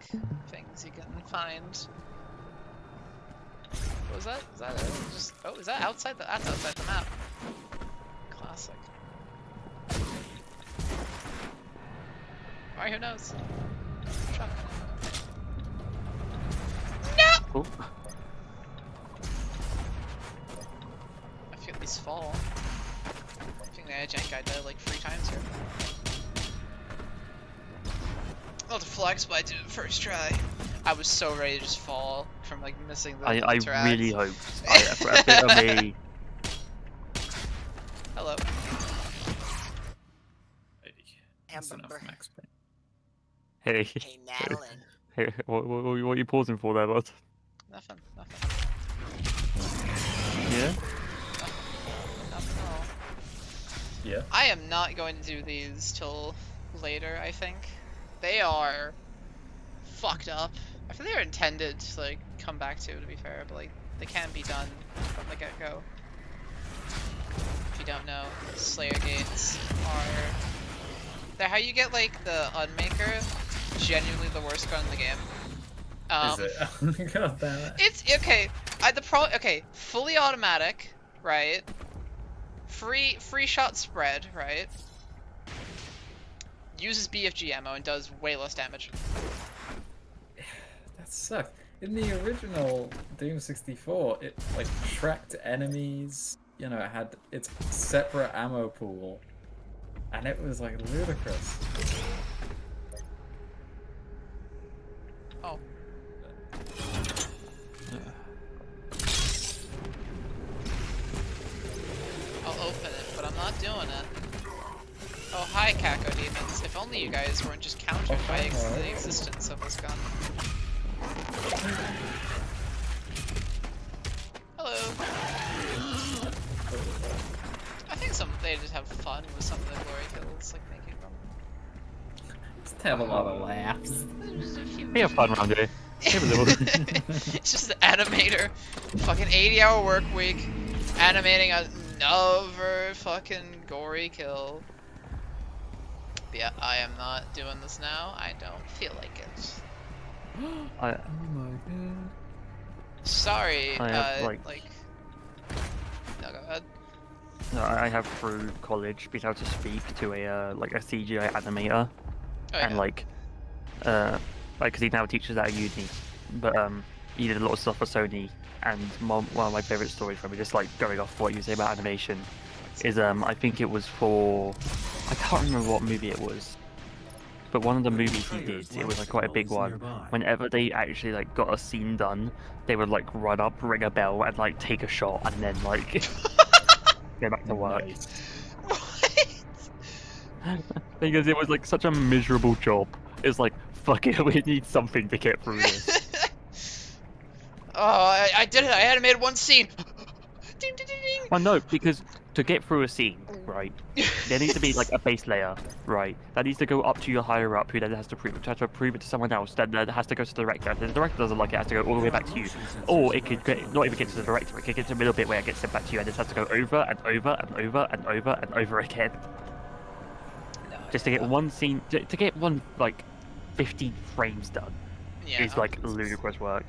things you can find. What was that? Is that it? Just, oh, is that outside the, that's outside the map. Classic. Alright, who knows? Truck. No! Oh. I feel these fall. I think the Agent guy died like 3 times here. Not to flex, but I did it first try. I was so ready to just fall from like missing the I interact. really hope. For a bit of me. Hello. That's enough Hamburger. Max Payne. Hey. Hey, Natalie. Hey, what are you pausing for there, bud? Nothing. Yeah? Nothing at all. Yeah. I am not going to do these till later, I think. They are fucked up. I think they're intended to like come back to be fair, but like they can be done from the get-go. If you don't know, Slayer gates are... They're how you get like the Unmaker, genuinely the worst gun in the game. Is it? God damn it. It's okay. Okay, fully automatic, right? Free shot spread, right? Uses BFG ammo and does way less damage. That sucks. In the original Doom 64, it like tracked enemies. You know, it had its separate ammo pool, and it was like ludicrous. Oh. I'll open it, but I'm not doing it. Oh, hi, Kako Demons. If only you guys weren't just countered by the existence of this gun. Hello. I think they just have fun with some of the glory kills, like making them. Just have a lot of laughs. We have fun around here. It's just the animator. Fucking 80-hour work week. Animating another fucking gory kill. But yeah, I am not doing this now. I don't feel like it. Oh my god. Sorry, I have, like... like... No, go ahead. No, I have through college been able to speak to a like a CGI animator, and like because he now teaches at a uni, but he did a lot of stuff for Sony, and one of my favorite stories from it, just like going off what you say about animation, is I think it was for, I can't remember what movie it was, but one of the movies he did, it was like quite a big one. Whenever they actually like got a scene done, they would like run up, ring a bell, and like take a shot, and then like go back to work. Because it was like such a miserable job. It's like, fuck it, we need something to get through this. Oh, I did it! I animated one scene! Ding, ding, ding, ding. Well, no, because to get through a scene, right, there needs to be like a base layer, right, that needs to go up to your higher up, who then has to prove it to someone else, then has to go to the director. If the director doesn't like it, it has to go all the way back to you. Or it could not even get to the director, it could get to the middle bit where it gets sent back to you, and it has to go over and over and over and over and over again. Just to get one scene, to get one, like, 15 frames done, is like ludicrous work.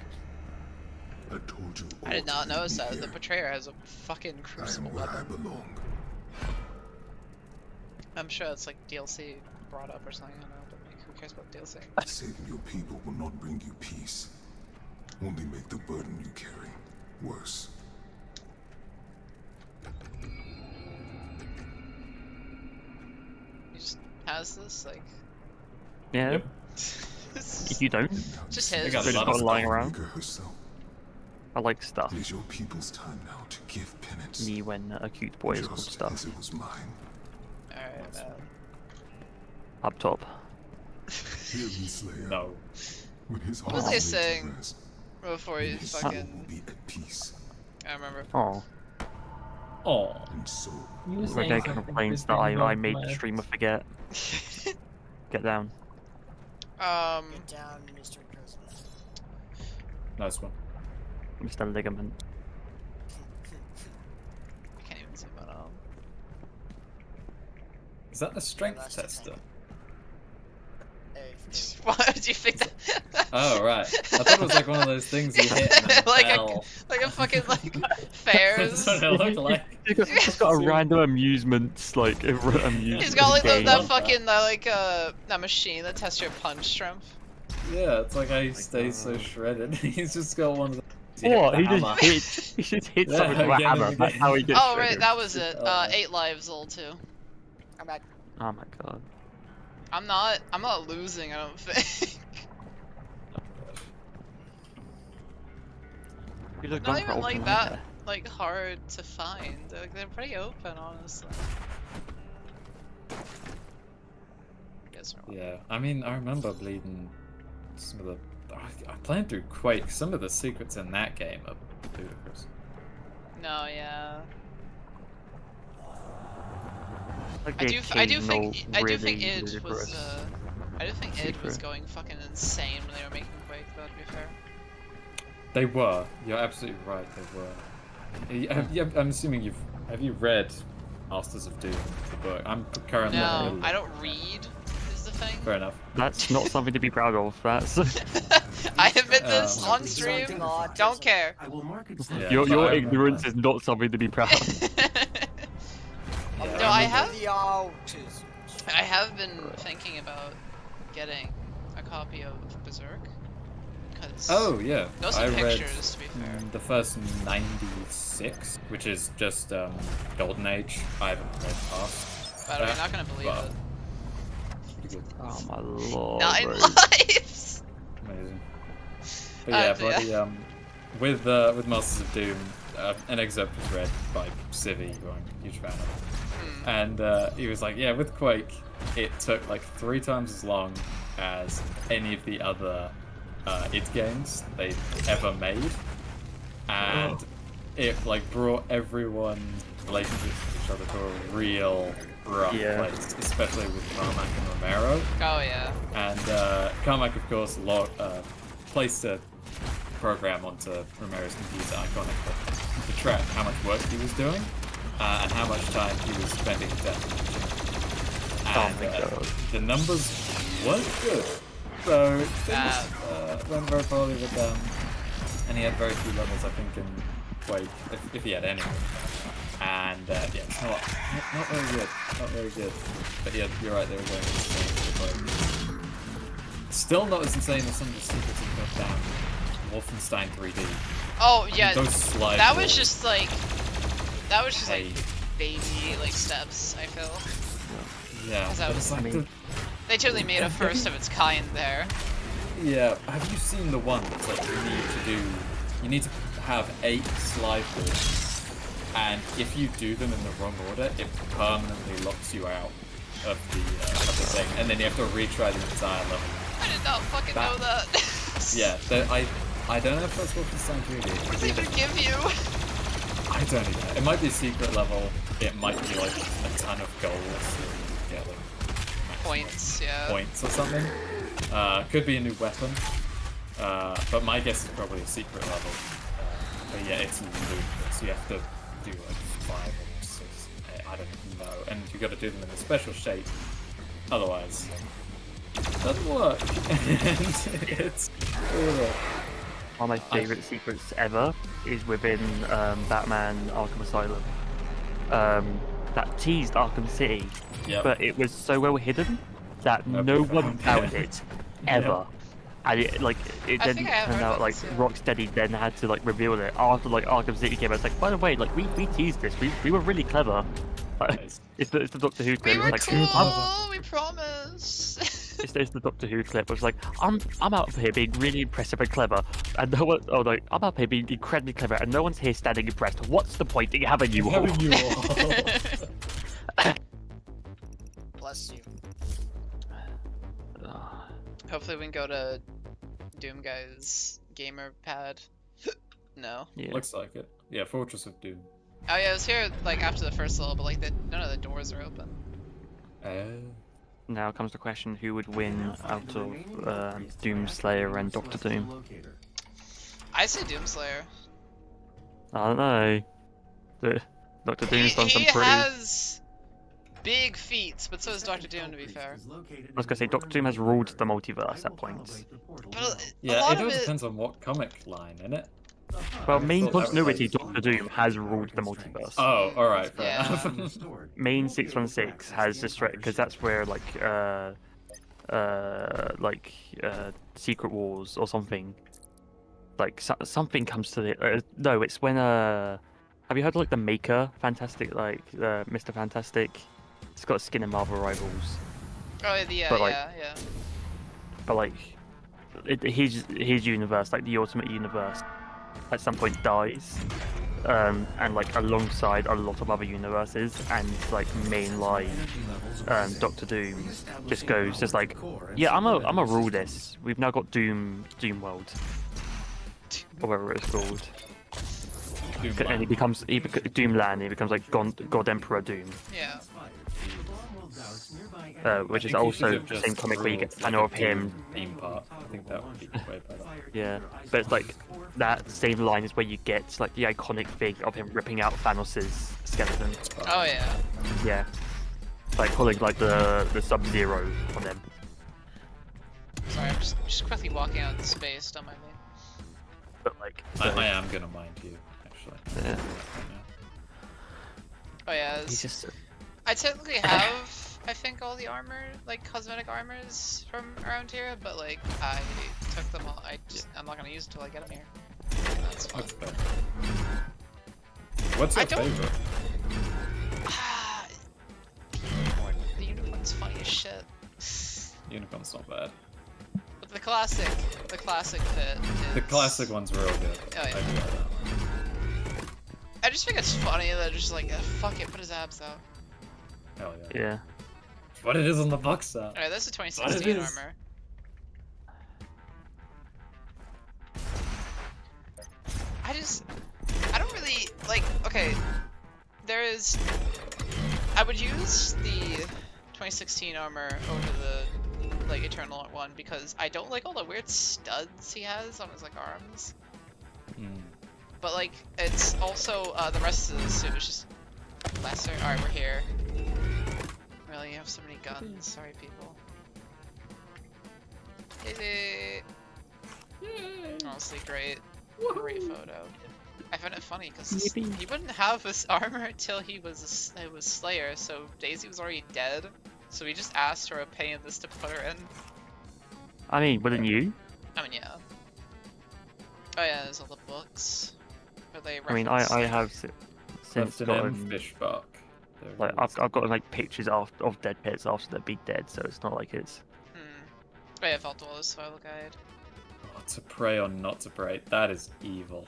I told you. I did not notice that. The Betrayer has a fucking crucible where I weapon. belong. I'm sure it's like DLC brought up or something, I don't know, but like, who cares about DLC? Saving your people will not bring you peace. Only make the burden you carry worse. He just has this, like... Yeah. Yep. You don't? Just They his. got a Just lot got of lying stuff. around. Herself. I like stuff. It is your people's time now to give penance. Me when a cute boy is called Just stuff. as it was mine. Alright, Up top. Hear me, Slayer. No. When his What was heart I is laid to saying rest, before then he his soul will fucking... be at peace. I remember. Oh, Oh. And so, You were we're saying getting something complaints that between I both made the mics. streamer forget. Get down. Get down, Mr. President. Nice one. Mr. Ligament. I can't even zoom out. Is that a strength that's the tester? Hey, Why do you think that? Oh, right. I thought it was like one of those things you hit and then like fell. like a fucking like fairs. That's what it looked like. He's got a random amusements, like, amusement He's got like game. that fucking that machine that tests your punch strength. Yeah, it's like how he stays so shredded. He's just got one of those. What? He hammer. just hit. He just hit Yeah, something with a again and hammer. That's again. how he gets. Oh right, triggered. that was it. Oh. 8 lives old too. I'm back. Oh my god. I'm not losing. I don't think. He's a Not gun even for like ultimate that there. like hard to find. They're pretty open, honestly. Yes, or what? Yeah, I mean, I remember bleeding some of the. I played through Quake. Some of the secrets in that game are ludicrous. No, yeah. Like I the do think occasional id really was ludicrous I do think id was secret. going fucking insane when they were making Quake. Though, to be fair. They were. You're absolutely right. They were. I'm assuming have you read Masters of Doom, the book? I'm currently. No, I don't read. Is the thing. Fair enough. That's not something to be proud of. That's I admit this on Something stream. autism. Don't care. I will mark it. Yeah, your but I ignorance remember. is not something to be proud of. Yeah, No, I remember- have. The autism. I have been thinking about getting a copy of Berserk. Because Oh yeah, those I are read pictures, to be fair. the first 96, which is just Golden Age. I haven't read past. But I'm that, not gonna believe but it. pretty good. Oh my lord. 9 bro. lives. Amazing. But yeah, Yeah. buddy, with Masters of Doom, an excerpt was read by Civi, who I'm a huge fan of, and he was like, yeah, with Quake, it took like 3 times as long as any of the other id games they'd ever made, and it like brought everyone's relationships with each other to a real rough place, especially with Carmack and Romero. Oh yeah. And Carmack, of course, placed a program onto Romero's computer, Iconic, to track how much work he was doing and how much time he was spending death. And the numbers weren't good. So things went very poorly with them. And he had very few levels, I think, in Quake, if he had any. And yeah, it's not very good. Not very good. But yeah, you're right, they were going insane with Quake. Still not as insane as some of the secrets in goddamn Wolfenstein 3D. Oh yeah. Those slide That was walls. just like Hey. baby like steps. I feel. Yeah, 'Cause that but was- it's like They totally made a first of its kind there. yeah. Have you seen the one that's like you need to have 8 slide walls, and if you do them in the wrong order, it permanently locks you out of the thing, and then you have to retry the entire level. I did not fucking know that. Yeah, I don't know if that's Wolfenstein 3D. What did they could give you? I don't even know. It might be a secret level. It might be like a ton of gold, so you get like Points, yeah. points or something. Could be a new weapon. But my guess is probably a secret level. But yeah, it's ludicrous. You have to do like 5 or 6. I don't know. And you got to do them in a special shape. Otherwise, it doesn't work. And it's brutal. One of my favourite secrets ever is within Batman Arkham Asylum. That teased Arkham City, Yep. but it was so well hidden that no one found it ever. And it I then think I have turned heard out about like this, yeah. Rocksteady then had to like reveal it after like Arkham City came out. It's like, by the way, like we teased this. We were really clever. Nice. It's the Doctor Who clip. We were It's like, cool. We promise. it's the Doctor Who clip. It was like, I'm out here being really impressive and clever, and no one. Oh no, I'm out here being incredibly clever, and no one's here standing impressed. What's the point in having you all? Having you all. Bless you. hopefully we can go to Doom Guy's gamer pad. No. Yeah. Looks like it. Yeah, Fortress of Doom. Oh yeah, I was here like after the first level, but like none of the doors are open. Now comes the question: who would win out of Doomslayer and Doctor Doom? I say Doomslayer. I don't know. Doctor Doom's done some He pretty. has big feats, but so does Doctor Doom, to be fair. I was gonna say Doctor Doom has ruled the multiverse at points. But a Yeah, lot it of all depends on what comic line, innit? Well, main thought that was continuity, like- Doctor Doom has ruled the multiverse. Oh, alright, fair Yeah. enough. Main 616 has just because that's where Secret Wars or something. Like something comes to the. No, it's when Have you heard of, like the Maker Fantastic, like Mr. Fantastic? It's got skin in Marvel Rivals, oh yeah, but, like, yeah. but like his universe, like the Ultimate Universe, at some point dies, and like alongside a lot of other universes, and like mainline Doctor Doom just goes just like, yeah, I'm a rule this. We've now got Doom World, or whatever it's called. And he becomes Doomland. He becomes like God Emperor Doom. Yeah. Which is I think you also should have the just same comic where you get ruled, panel of like, a him. Doom theme park. I think that would be way better. Yeah, but it's like that same line is where you get like the iconic thing of him ripping out Thanos' skeleton. Oh yeah. Yeah, like pulling like the Sub-Zero on him. Sorry, I'm just quickly walking out in space. Don't mind me. But like, I am gonna mind you, actually. yeah, Oh yeah. he's just I technically have, I think, all the armor, like cosmetic armors from around here, but like I took them all. I'm not gonna use it until I get them here. That's fine. That's fair. What's your I don't- favorite? Ah, unicorn. The unicorn's funny as shit. Unicorn's not bad. But the classic fit. The is- classic one's real good. Oh, yeah. I do like that one. I just think it's funny that just like fuck it, put his abs out. Hell yeah. yeah. What it is on the box art. Alright, that's a What 2016 it is. armor. I don't really like. Okay, I would use the 2016 armor over the like Eternal one because I don't like all the weird studs he has on his like arms. But like it's also the rest of the suit is just lesser. Alright, we're here. Really, you have so many guns. Sorry, people. Yay! Honestly, great photo. I find it funny because he wouldn't have this armor until he was Slayer, so Daisy was already dead. So we just asked for a pay in this to put her in. I mean, wouldn't you? I mean, yeah. Oh yeah, there's all the books. Where they I mean, reference- I have since Left an gotten fish bark. There like it is. I've got like pictures of dead pets after they're big dead, so it's not like it's. Oh yeah, Valdora's Soil Guide. Oh, to prey or not to prey, that is evil.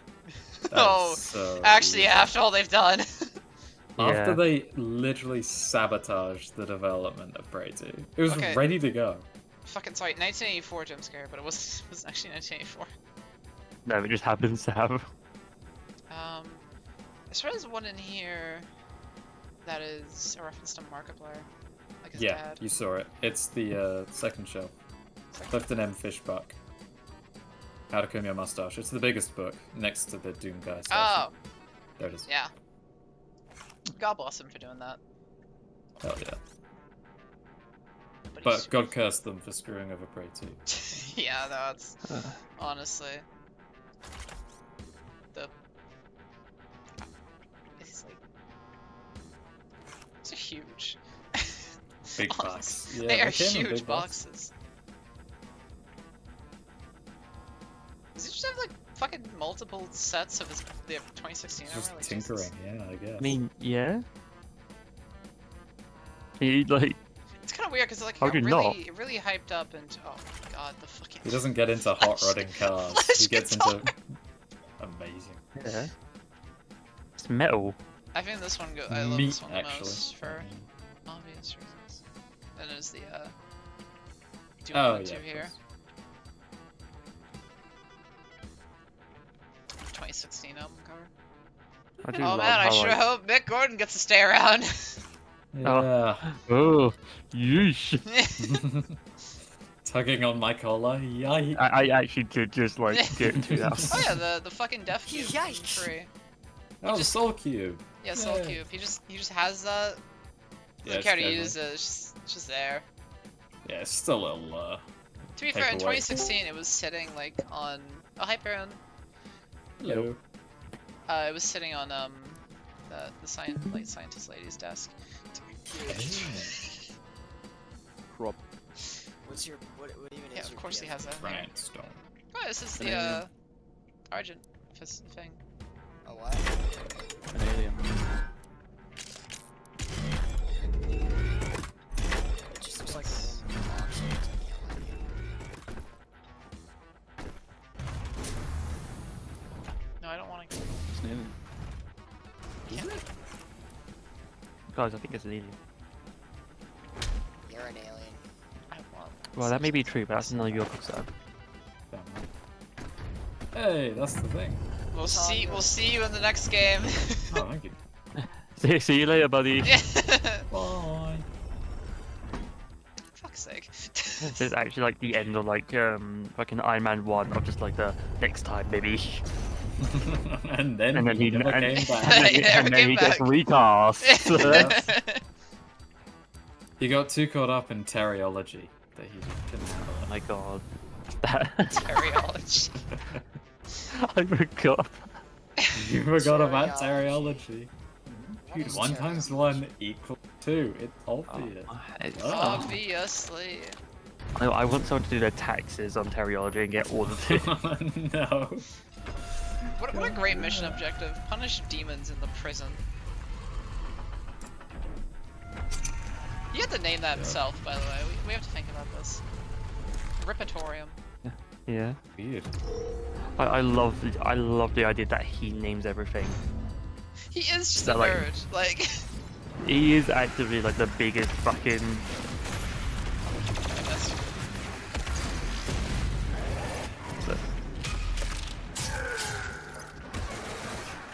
That Oh, is so actually, evil. after all they've done. After Yeah. they literally sabotaged the development of Prey 2. It was Okay. ready to go. Fucking sorry, 1984 jump scare, but it was actually 1984. No, it just happens to have. As far as one in here that is a reference to Markiplier, like his Yeah, dad. you saw it. It's the second shelf. Clifton M. Fishbuck. How to Comb Your Mustache. It's the biggest book next to the Doom Guy section. Oh, There it is. yeah. God bless him for doing that. Hell yeah. But, But God curse them for screwing over Prey 2. yeah, that's honestly the. It's like it's a huge. Big Honest- box. Yeah, they are came in huge big box. boxes. Does he just have like fucking multiple sets of his the 2016 armor? Just Like, tinkering, Jesus. yeah, I guess. I mean, yeah. He like It's kind of weird because like How it do got you really, really hyped up and oh my god, the fucking. He doesn't get into hot rodding cars. Flash He gets guitar. into amazing. yeah. It's metal. I think this one I love Meat, this one the actually. most for obvious reasons. And there's the Doom Oh 1 yeah. 2 of here. course. 2016 album cover. I do Oh love man, I how, sure like, hope Mick Gordon gets to stay around. Yeah. oh, yeesh. Tugging on my collar. Yikes. I actually did just like get to that. Oh yeah, the fucking Death Cube from Yikes. 3. Oh, just- Soul Cube. Yeah, Soul Yeah. Cube. He just has that. Yeah, Doesn't care to it's use it. It's just there. Yeah, it's just a little, To be Take fair, in away. 2016 it was sitting like on Hyperion. hello. It was sitting on the scientist lady's desk. Rob. What's your what even Yeah, is of your course he PF? has that. Grindstone. Oh, this is An the alien. Argent thing. Oh what? An alien. It just looks like a woman in a box. So it's like, No, I don't want to. It's an alien. Guys, I think it's an alien. You're an alien. I want. Well, that may be true, but that's none of your concern. Hey, that's the thing. We'll see. We'll see you in the next game. Oh, thank you. See you later, buddy. Bye. Fuck's sake. It's actually like the end of like fucking Iron Man 1 of just like the next time maybe. and then he he never and- came back. He never and then came he gets back. recast. He got too caught up in teriology that he couldn't handle Oh it. my god. Teriology. I forgot. You forgot about Teriology. teriology. What Dude, is 1 times 1 equals 2. It's obvious. It's- Oh. Obviously. I want someone to do their taxes on teriology and get audited. No. What a great mission objective. Punish demons in the prison. You have to name that himself, by the way. We have to think about this. Ripatorium. Yeah. Weird. I love the idea that he names everything. He is just That, a like- nerd. Like, He is actively like the biggest fucking. that's-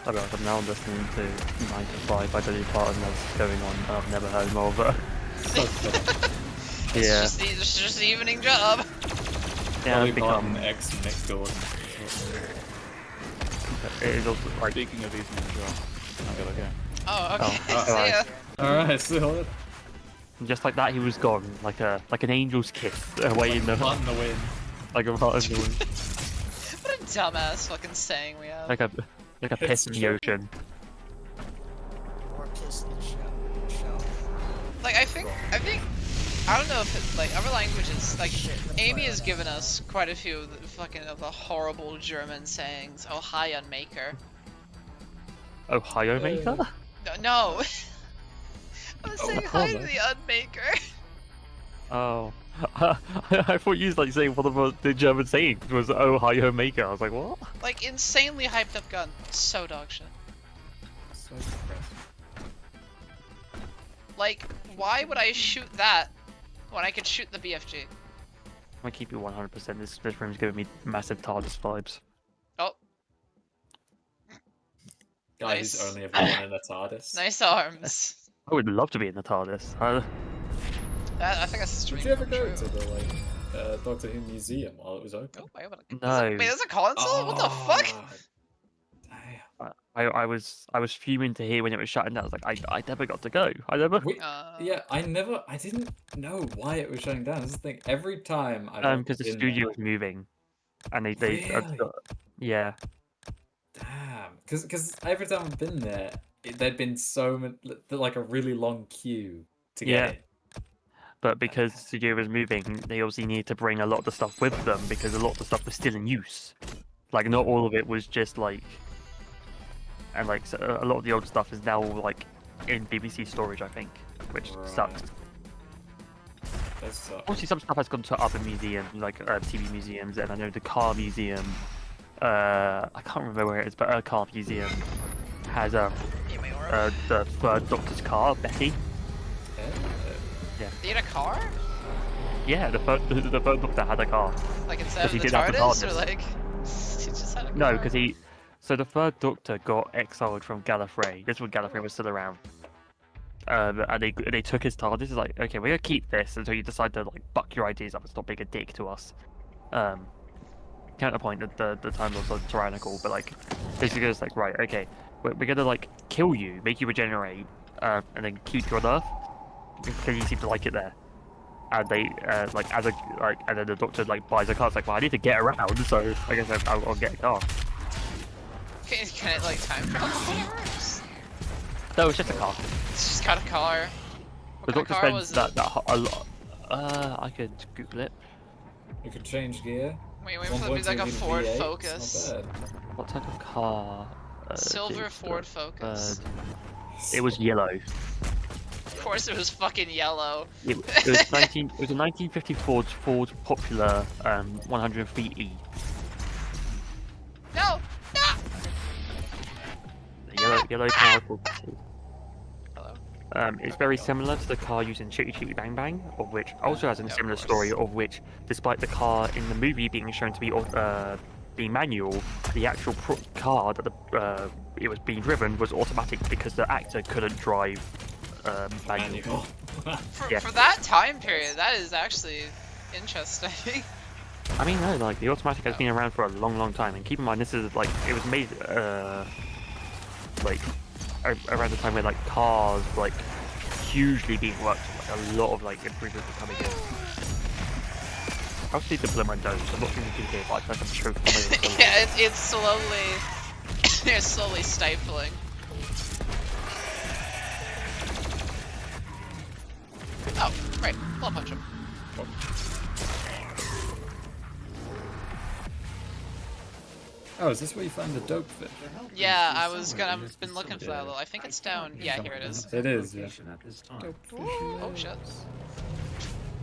I'll be honest, I'm now listening to 9 to 5 by Dolly Parton that's going on and I've never heard more of it. So funny. Yeah. it's just the evening job. Yeah, Dolly it's become. Parton X Mick Gordon. It is also like. Speaking of evening as well. I gotta go. Oh, okay. Oh, See alright. ya. Alright, so Just like that, he was gone, like an angel's kiss away in the part in the wind. like a part of the wind, What a dumbass fucking saying we have. like a piss in the true. ocean. Or piss in the show. Like, I think, I don't know if it's like other languages, like, Amy has given us quite a few of the fucking of the horrible German sayings. Oh, hi, Unmaker. Ohio maker? No. I was saying hi to Ohio. the Unmaker. Oh. I thought you was like saying one of the German sayings was Ohio maker. I was like, what? Like, insanely hyped up gun. So dog shit. So depressed. Like, why would I shoot that when I could shoot the BFG? I'm gonna keep you 100%. This room's giving me massive TARDIS vibes. Oh, Guy Nice. who's only ever been in a TARDIS. nice arms. I would love to be in the TARDIS. I think that's a stream. Did you ever come go true. to the Doctor Who museum while it was open? Oh, wait, what No. Wait, there's a console? What the fuck? Damn. I was fuming to hear when it was shutting down. I was like, I never got to go. I never. Yeah, I didn't know why it was shutting down. This is the thing. Every time I Because the been studio was moving, and they Really? yeah. Damn, because every time I've been there, there'd been so much, like a really long queue to get Yeah. in. But because the studio was moving, they obviously needed to bring a lot of the stuff with them because a lot of the stuff was still in use. Like not all of it was just like, and like so a lot of the old stuff is now like in BBC storage, I think, which Right. sucks. That sucks. Obviously, some stuff has gone to other museums, like TV museums, and I know the car museum. I can't remember where it is, but a car museum has the third Doctor's car, Betty. They had a car? Yeah, the third Doctor had a car. Like instead of he the did have the TARDIS, or TARDIS. like he just had a car? No, because he So the third Doctor got exiled from Gallifrey. This is when Gallifrey was still around. And they took his TARDIS. It's like, okay, we're gonna keep this until you decide to like buck your ideas up and stop being a dick to us. Counterpoint that the Time Lords are tyrannical, but like basically it's like, right, okay, we're gonna like kill you, make you regenerate, and then keep you on Earth because you seem to like it there. And they like as a like, and then the Doctor like buys a car. It's like, well, I need to get around, so I guess I'll get a car. Can it like time travel? No, it's just a car. It's just got a car. The What kind Doctor of car was spends it? a lot. I could Google it. You could change gear. Wait for it to be like a 1.2 Ford V8, Focus. Not bad. What type of car? Silver did Ford the Focus. It was yellow. Of course it was fucking yellow. It was It was a 1950 Ford Popular 100 feet E. No! No! The yellow car called T. Hello? It's very similar to the car used in Chitty Chitty Bang Bang, of which also has a Yeah, of similar course. story, of which, despite the car in the movie being shown to be being manual, the actual car that it was being driven was automatic because the actor couldn't drive manual. Yeah. For that time period, that is actually interesting. I mean, no, like the automatic has been around for a long time, and keep in mind this is like it was made like around the time where like cars like hugely being worked on, like a lot of like improvements were coming in. I'll see the blow my nose. I'm not thinking here, but I feel like I'm choking. Yeah, it's slowly, it's slowly stifling. Oh, right, I'll punch him. Oh, is this where you find the dope fish? Yeah, I've been looking for that little. I think it's down. Yeah, here it is. It is, yeah. Oh shit.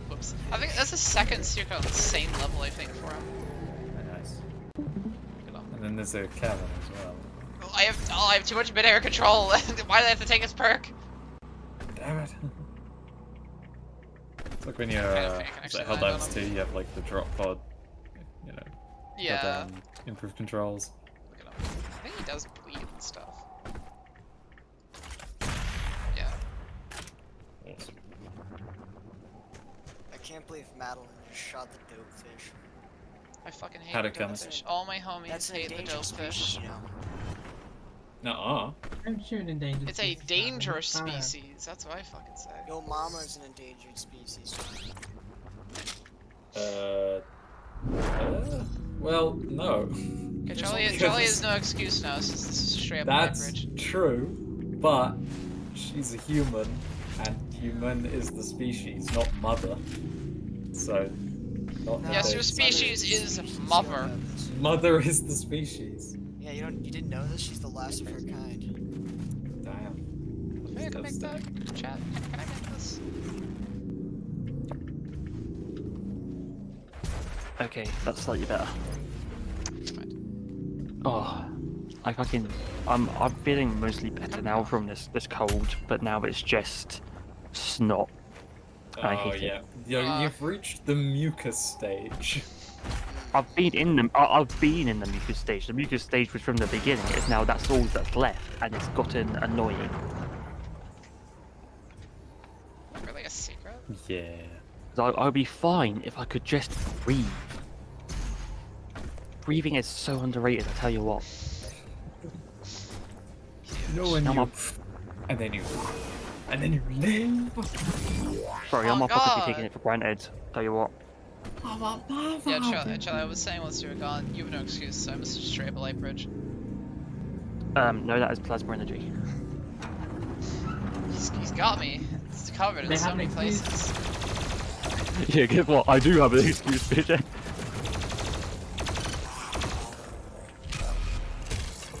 Whoops. I think that's the second secret on the same level, I think, for him. Nice. Good on. And then there's a cabin as well. Oh, I have too much mid-air control. Why do I have to take his perk? Damn it. It's like when you're Okay, I can actually like land on Helldivers him. 2, you have like the drop pod, you know, Yeah. improved controls. Look at him. I think he does bleed and stuff. Yeah. Awesome. I can't believe Madeline just shot the dope fish. I fucking hate How'd the it come? dopefish. All my homies That's an hate the endangered species, dopefish. you know. Nuh-uh. I'm sure an endangered It's a species, dangerous Madeline. species. That's what I fucking say. Yo, mama is an endangered species. Well, no. Okay, Charlie has no excuse now. This is straight up That's average. true, but she's a human, and human is the species, not mother. So, not Yes, they. your species is mother. Mother is the species. Yeah, you didn't know this? She's the last of her kind. Damn. Maybe I can make that chat. Can I make this? Okay, that's slightly better. Fine. Oh, I'm feeling mostly better now from this cold, but now it's just snot. I Oh hate yeah, it. you've reached the mucus stage. I've been in the mucus stage. The mucus stage was from the beginning. It's now that's all that's left, and it's gotten annoying. Really a secret? Yeah. 'Cause I'll be fine if I could just breathe. Breathing is so underrated. I tell you what. No one Now knew. my- And then you live. Sorry, Oh, I'm not fucking God. taking it for granted. Tell you what. Yeah, Charlie, I was saying once you were gone, you have no excuse, so I must just straight up a light bridge. No, that is plasma energy. He's got me. It's covered in They so have many an excuse. places. Yeah, guess what? I do have an excuse, bitch.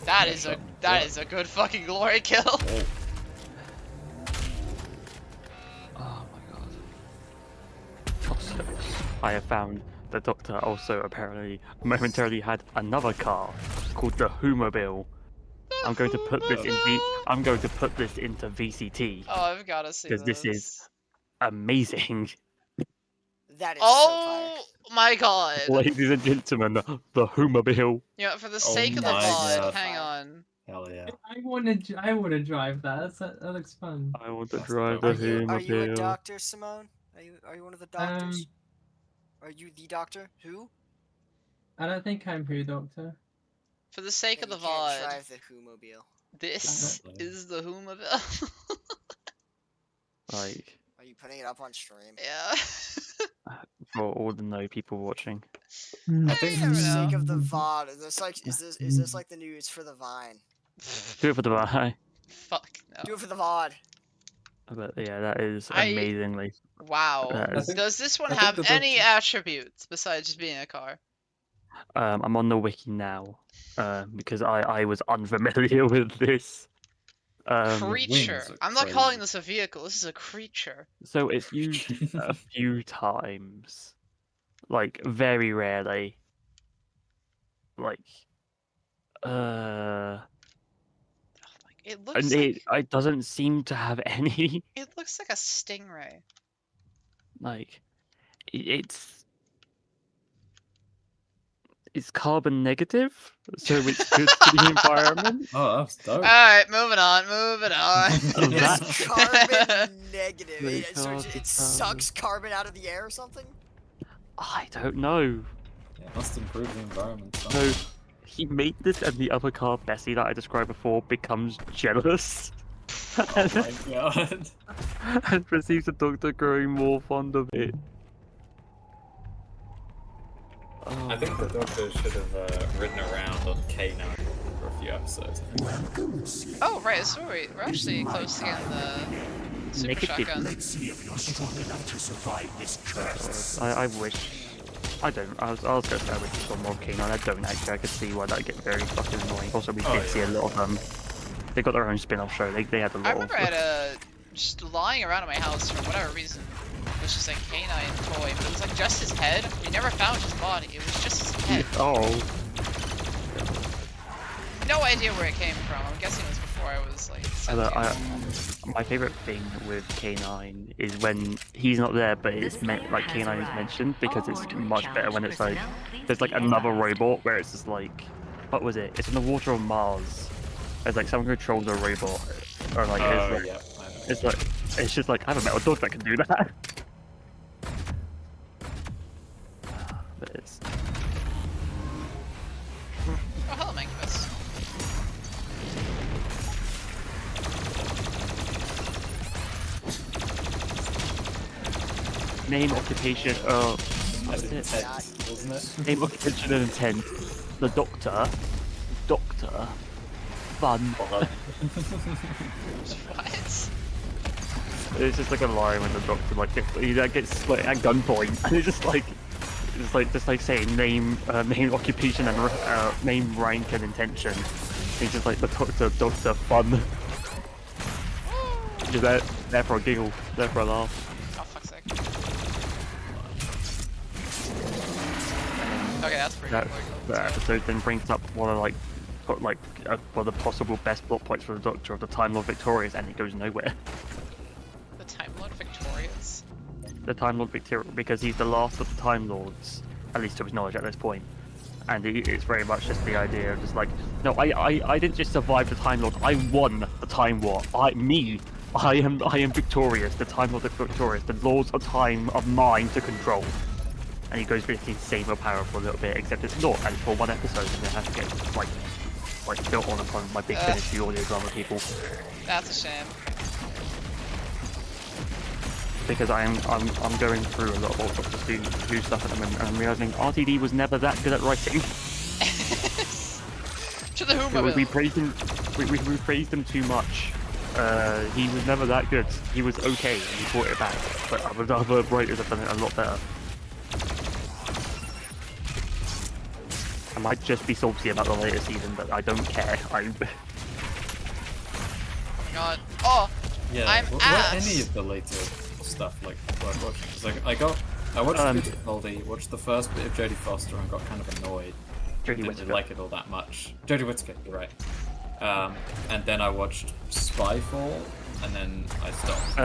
That is a good fucking glory kill. Oh my god. Also, I have found the Doctor also apparently momentarily had another car called the Hoomobile. I'm going to put this into VCT Oh, I've gotta see because this is amazing. That is Oh my god. Ladies and gentlemen, the Hoomobile. You know, for the Oh sake of the my VOD, God. hang on. Hell yeah. I wanna drive that. That looks fun. I want to That's drive dope. the Are you a Hoomobile. doctor, Simone? Are you one of the doctors? Are you the doctor? Who? I don't think I'm Who Doctor. For the sake Then of the you can't VOD, drive the Whomobile. this Yeah. is the Hoomobile. Like, Are you putting it up on stream? Yeah. for all the no people watching. I You think never For the know. sake of the VOD, is this like the news for the Vine? Do it for the VI. Fuck no. Do it for the VOD. But yeah, that is I- amazingly. Wow. That is, Does this one I think have the any doctor- attributes besides just being a car? I'm on the wiki now because I was unfamiliar with this. Creature. wings are I'm not crazy. calling this a vehicle. This is a creature. So it's used a few times, like very rarely. Like, It looks and like it doesn't seem to have any it looks like a stingray. like it's carbon negative, so it's good for the environment. Oh, that's dope. Alright, moving on, moving on. It's carbon negative. Very So hard to it sucks carbon out of the air or something? I don't know. Yeah, it must improve the environment. So he made this, and the other car, Bessie, that I described before, becomes jealous. Oh my god. And perceives the doctor growing more fond of it. Oh. I think the Doctor should have ridden around on K9 for a few episodes. Oh right, so we're actually close to getting the super Negative. shotgun. I wish. I don't. I was gonna say I wish we saw more K9. I don't actually. I could see why that'd get very fucking annoying. Also, we did see a lot of them. They got their own spin-off show. They had a lot I remember of. I had a just lying around in my house for whatever reason. It was just a canine toy, but it was like just his head. We never found his body. It was just his head. Oh. No idea where it came from. I'm guessing it was before I was like. 17. My favorite thing with K9 is when he's not there, but it's meant like K9 is mentioned because it's much better when it's like there's like another robot where it's just like what was it? It's in the water on Mars. It's like someone controls a robot, or like it's like it's just like I have a metal dog that can do that. But it's Oh, hello, Mancubus. name, occupation. That's it. Wasn't it? Name, occupation, and intent. The Doctor. Fun. What? It's just like a line when the Doctor like gets split at gunpoint, and it's just like saying name, occupation, and name, rank, and intention. It's just like the Doctor fun. You're there for a giggle, there for a laugh. Oh, fuck's sake. Okay, that's pretty That episode then brings up one of one of the possible best plot points for the Doctor of the Time Lord Victorious, and it goes nowhere. The Time Lord Victorious? The Time Lord Victorious, because he's the last of the Time Lords, at least to his knowledge at this point. And it's very much just the idea of just like, no, I didn't just survive the Time Lord, I won the Time War. I am victorious, the Time Lord is victorious, the Lords of Time are mine to control. And he goes with the insane power for a little bit, except it's not, and it's for one episode, and it has to get like built on upon my big finish, the audio drama people. That's a shame. Because I'm going through a lot of old Doctor Who stuff at the moment, and I'm realizing RTD was never that good at writing. To the Whomobile. We praised him. We praised him too much. He was never that good. He was okay, and he brought it back. But other writers have done it a lot better. I might just be salty about the later season, but I don't care. Oh my god. Oh! Yeah, I'm were ass. any of the later stuff like worth watching? Because I watched Capaldi, watched the first bit of Jodie Foster and got kind of annoyed. Didn't really like it all that much. Jodie Whittaker, you're right. And then I watched Spyfall, and then I stopped.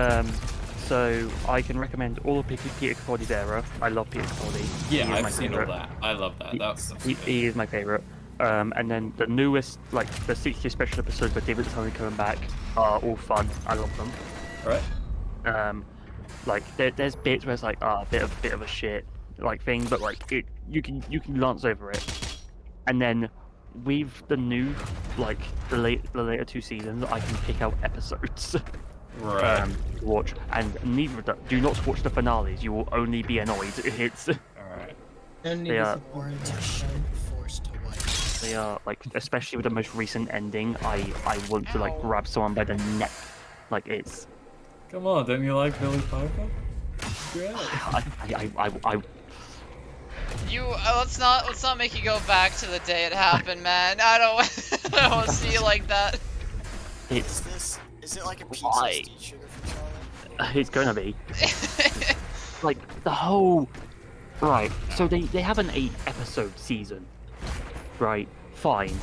So I can recommend all of Peter Capaldi's era. I love Peter Capaldi. Yeah, He is my I've seen favourite. all that. I love that. That's He is my favorite. And then the newest, like the 60 special episodes with David Tennant coming back, are all fun. I love them. Right. Like there's bits where it's like a bit of a shit like thing, but like you can glance over it. And then with the new, like the later 2 seasons, I can pick out episodes. Right. To watch, and neither of them. Do not watch the finales. You will only be annoyed. It's. Alright. Only They are- Forced to wipe. They are like, especially with the most recent ending. I want to like grab someone by the neck. Like it's. Come on, don't you like Billy Piper? Great. You let's not make you go back to the day it happened, man. I don't I don't want to see you like that. Is it like a Why? PTSD trigger for Charlie? It's gonna be. Like the whole. Right. So they have an 8-episode season. Right. Fine.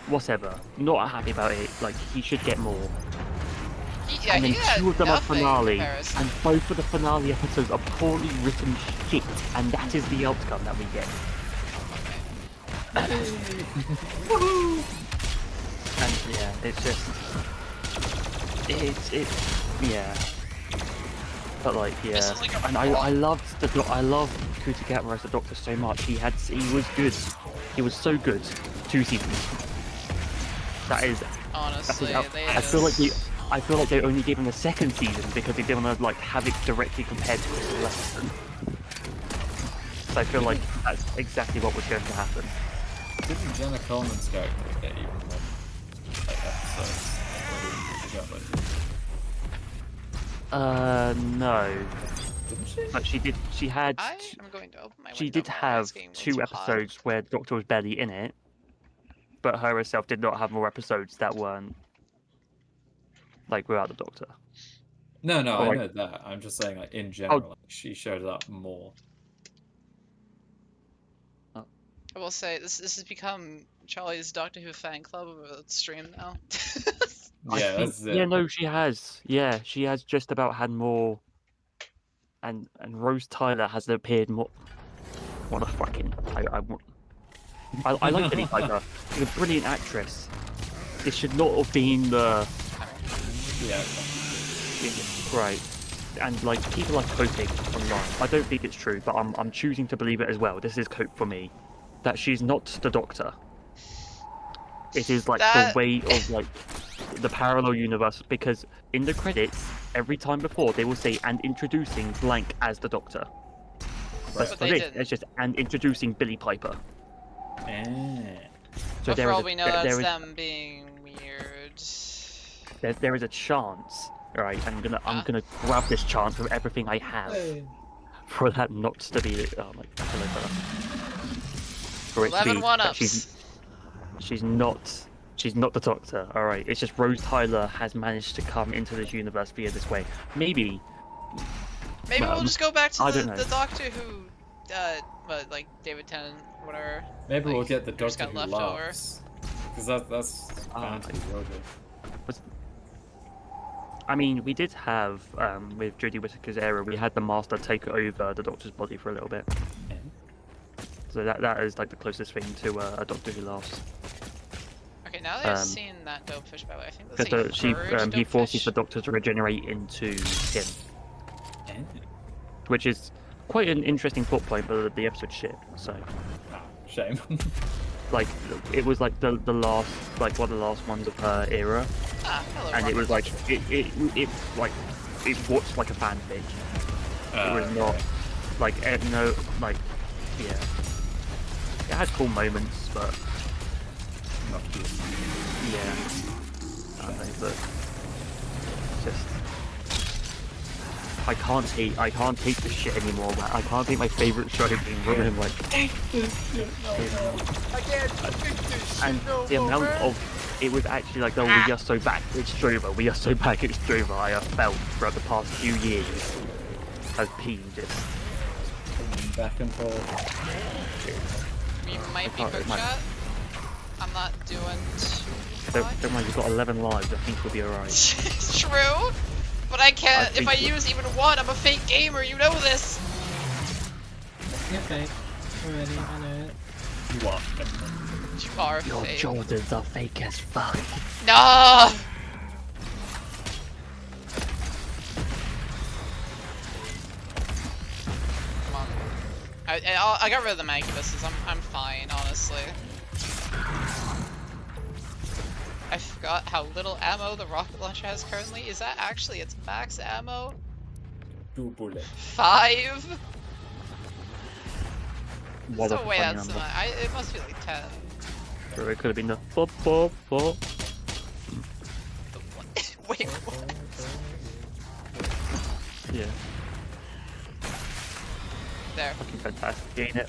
Whatever. Not happy about it. Like he should get more. Yeah, And then he had 2 of them are nothing in finale, comparison. and both of the finale episodes are poorly written shit, and that is the outcome that we get. And yeah, it's just, yeah. But like, yeah, This is like a and I loved I loved Kuti Gatmore as the Doctor so much. He was good. He was so good. 2 seasons. That is. Honestly, they I feel like they only gave him the 2nd season because they didn't want to like have it directly compared to his lesson. So I feel like that's exactly what was going to happen. Didn't Jenna Coleman's character get even more like episodes? No. Didn't she? But she did. She had. I am going to open my She window did more, have it's getting way 2 too hot. episodes where the Doctor was barely in it, but her herself did not have more episodes that weren't like without the Doctor. No, Or, I like- know that. I'm just saying, like in general, like, she showed up more. I will say this has become Charlie's Doctor Who fan club of a stream now. I Yeah, think- that's it. Yeah, no, she has. Yeah, she has just about had more. And Rose Tyler has appeared more. What a fucking. I like Billie Piper. She's a brilliant actress. This should not have been the. Yeah. Right. And like people are coping online. I don't think it's true, but I'm choosing to believe it as well. This is cope for me. That she's not the Doctor. It is like That- the way of like the parallel universe, because in the credits, every time before they will say and introducing blank as the Doctor. That's But what they it is. didn't. It's just and introducing Billie Piper. Eh. So But there for is all a- we know, there- that's there is- them being weird. there is a chance, right? I'm gonna grab this chance with everything I have for that not to be. Oh my God. For it to 11 be one that ups. she's not the Doctor. All right, it's just Rose Tyler has managed to come into this universe via this way. Maybe. Maybe we'll just go back to I don't know. the Doctor Who, like David Tennant, whatever. Maybe we'll like, get the who just Doctor got Who left over. laughs. Because that's bound to be real good. I mean, we did have with Jodie Whittaker's era, we had the Master take over the Doctor's body for a little bit. Eh? So that is like the closest thing to a Doctor Who laughs. Okay, now that I've Um, seen that Dopefish, by the way, I think that's Because a he forces Dopefish. the Doctor to regenerate into him, Eh? which is quite an interesting plot point, but the episode's shit. So, Ah, shame. like, it was like the last, like one of the last ones of her era, Ah, hello, and it Robert. was like it like it watched like a fanfic. It was not like no like yeah. It had cool moments, but Not good. yeah, I don't know, but just I can't take this shit anymore. Man. I can't take my favorite show being ruined. Like, and the amount of it was actually like, oh, we are so back. It's Strova. We are so back. It's Strova. I have felt throughout the past few years has been just. Back and forth. We might be can't- quick my- shot. I'm not doing too Don't hot. mind. You've got 11 lives. I think we'll be alright. It's true. But I can't. If I use even one, I'm a fake gamer. You know this. You're fake. Already, I know it. You are. You are Your fake. Jordans are fake as fuck. No. Come on. I got rid of the Mancubuses. I'm fine, honestly. I forgot how little ammo the rocket launcher has currently. Is that actually its max ammo? 2 bullets. 5? What There's a no way funny that's number. it must be like 10. Or it could have been the 4, 4, 4. Wait, what? Yeah, There. fucking fantastic, ain't it?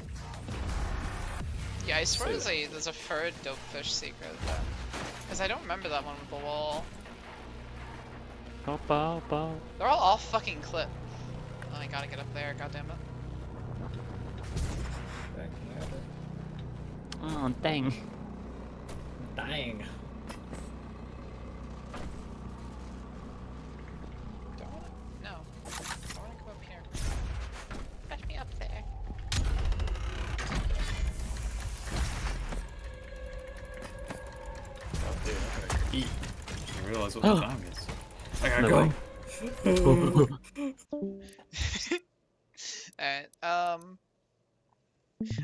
Yeah, I swear there's a third dope fish secret though. Because I don't remember that one with the wall. Bow, bow, bow. They're all off fucking clip. Oh, I gotta get up there, goddammit. Oh, dang. Dang. Don't wanna, no. I wanna go up here. Push me up there. Oh, dude, I gotta eat. I realize what the time is. I gotta No go. way. Alright,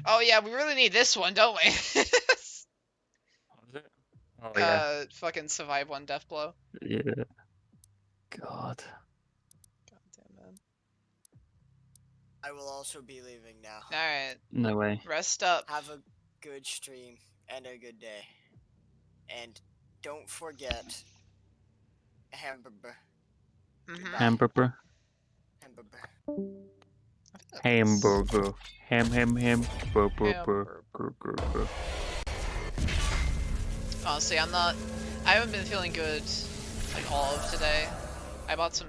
oh yeah, we really need this one, don't we? What was it? Oh, yeah. Fucking survive one death blow. Yeah. God. Goddamn man. I will also be leaving now. Alright, No way. rest up. Have a good stream and a good day. And don't forget hamburger. Mhm. Hamburger. Hamburger. Hamburger. Ham. Burger. Hamburger. Honestly, I haven't been feeling good like all of today. I bought some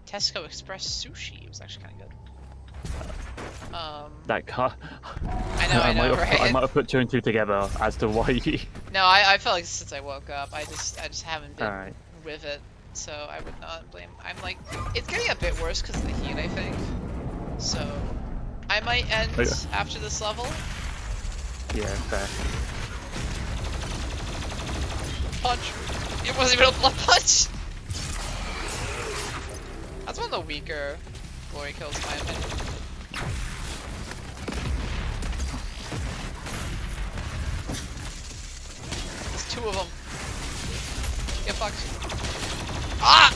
Tesco Express sushi. It was actually kind of good. That car. I know, right? I might have put 2 and 2 together as to why you. No, I felt like since I woke up, I just haven't been Alright. with it, so I would not blame. I'm like, it's getting a bit worse because of the heat, I think. So, I might end after this level. Yeah, fair. Punch. It wasn't even a blood punch. That's one of the weaker glory kills, in my opinion. There's 2 of them. Get fucked. Ah!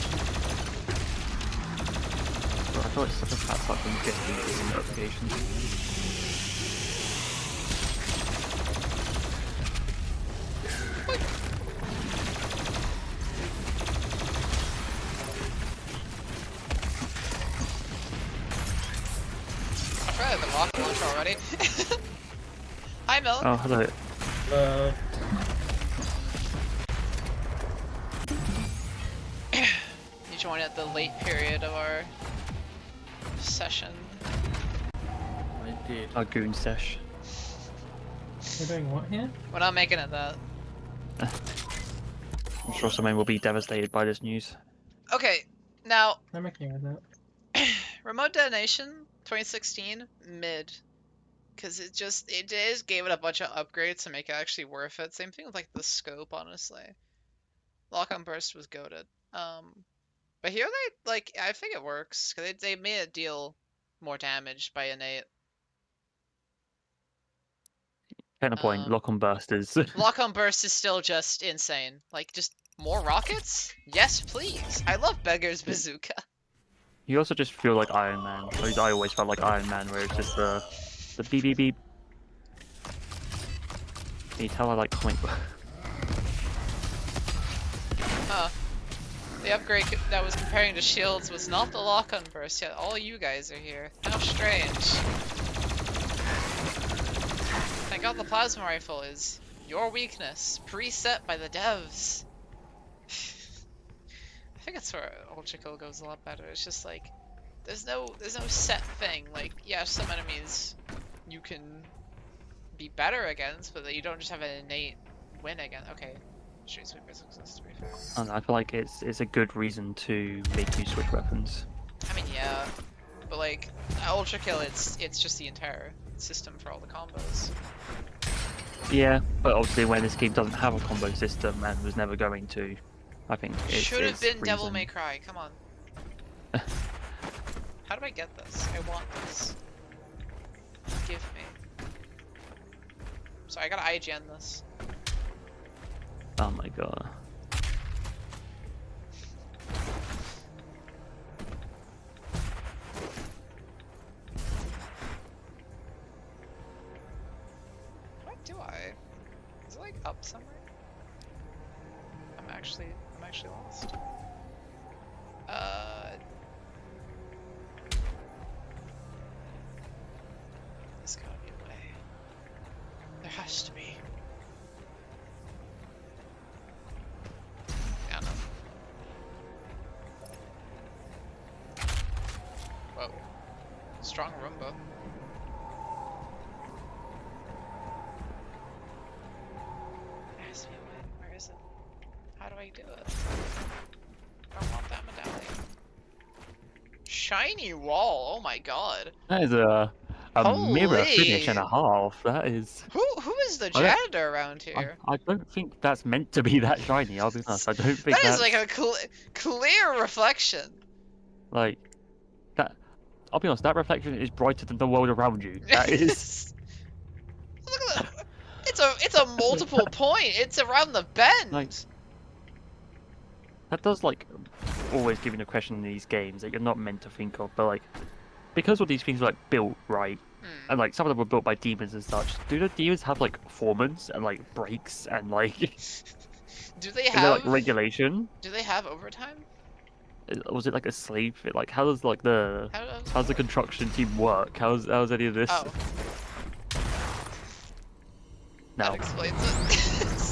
I thought it's such a fat fucking getting these notifications. I've tried the rocket launcher already. Hi, Milk. Oh, hello. You join at the late period of our session. I did. Our goon sesh. We're doing what here? We're not making it that. I'm sure someone will be devastated by this news. Okay, now I'm okay with that. Remote Detonation 2016 mid, because it just gave it a bunch of upgrades to make it actually worth it. Same thing with like the scope, honestly. Lock on burst was goated. But here they like I think it works because they made it deal more damage by innate. Kind of point. Lock on bursters. Lock on burst is still just insane. Like just more rockets? Yes, please. I love Beggar's Bazooka. You also just feel like Iron Man. At least I always felt like Iron Man, where it's just the beep beep beep. Can you tell I like comic book? The upgrade that was comparing to shields was not the lock-on burst, yet all you guys are here. How strange. Thank God the plasma rifle is your weakness, preset by the devs. I think that's where Ultra Kill goes a lot better. It's just like, there's no set thing. Like, yeah, some enemies you can be better against, but you don't just have an innate win against. Okay. Street Sweepers exist, to be fair. I don't know, I feel like it's a good reason to make you switch weapons. I mean, yeah, but like Ultra Kill, it's just the entire system for all the combos. Yeah, but obviously when this game doesn't have a combo system and was never going to, I think it's Should have been Devil reason. May Cry. Come on. How do I get this? I want this. Give me. So I gotta IGN this. Oh my god. What do I? Is it like up somewhere? I'm actually lost. There's gotta be a way. There has to be. Yeah, no. Whoa. Strong Roomba. There has to be a way. Where is it? How do I do it? I don't want that medallion. Shiny wall, oh my god. That is a mirror Holy. finish and a half. That is. Who is the I don't- janitor around here? I don't think that's meant to be that shiny. I'll be honest. I don't think That that's is like a clear reflection. like that. I'll be honest. That reflection is brighter than the world around you. That is. Look at that. It's a multiple point. It's around the bend. Like- That does like always give you a question in these games that you're not meant to think of, but like because all these things are like built right, and like some of them were built by demons and such. Do the demons have like formants and like brakes and like Do they is there have like regulation? Do they have overtime? Was it like a slave fit? Like how does like the how's the construction team work? How's any of this? Oh, No, that explains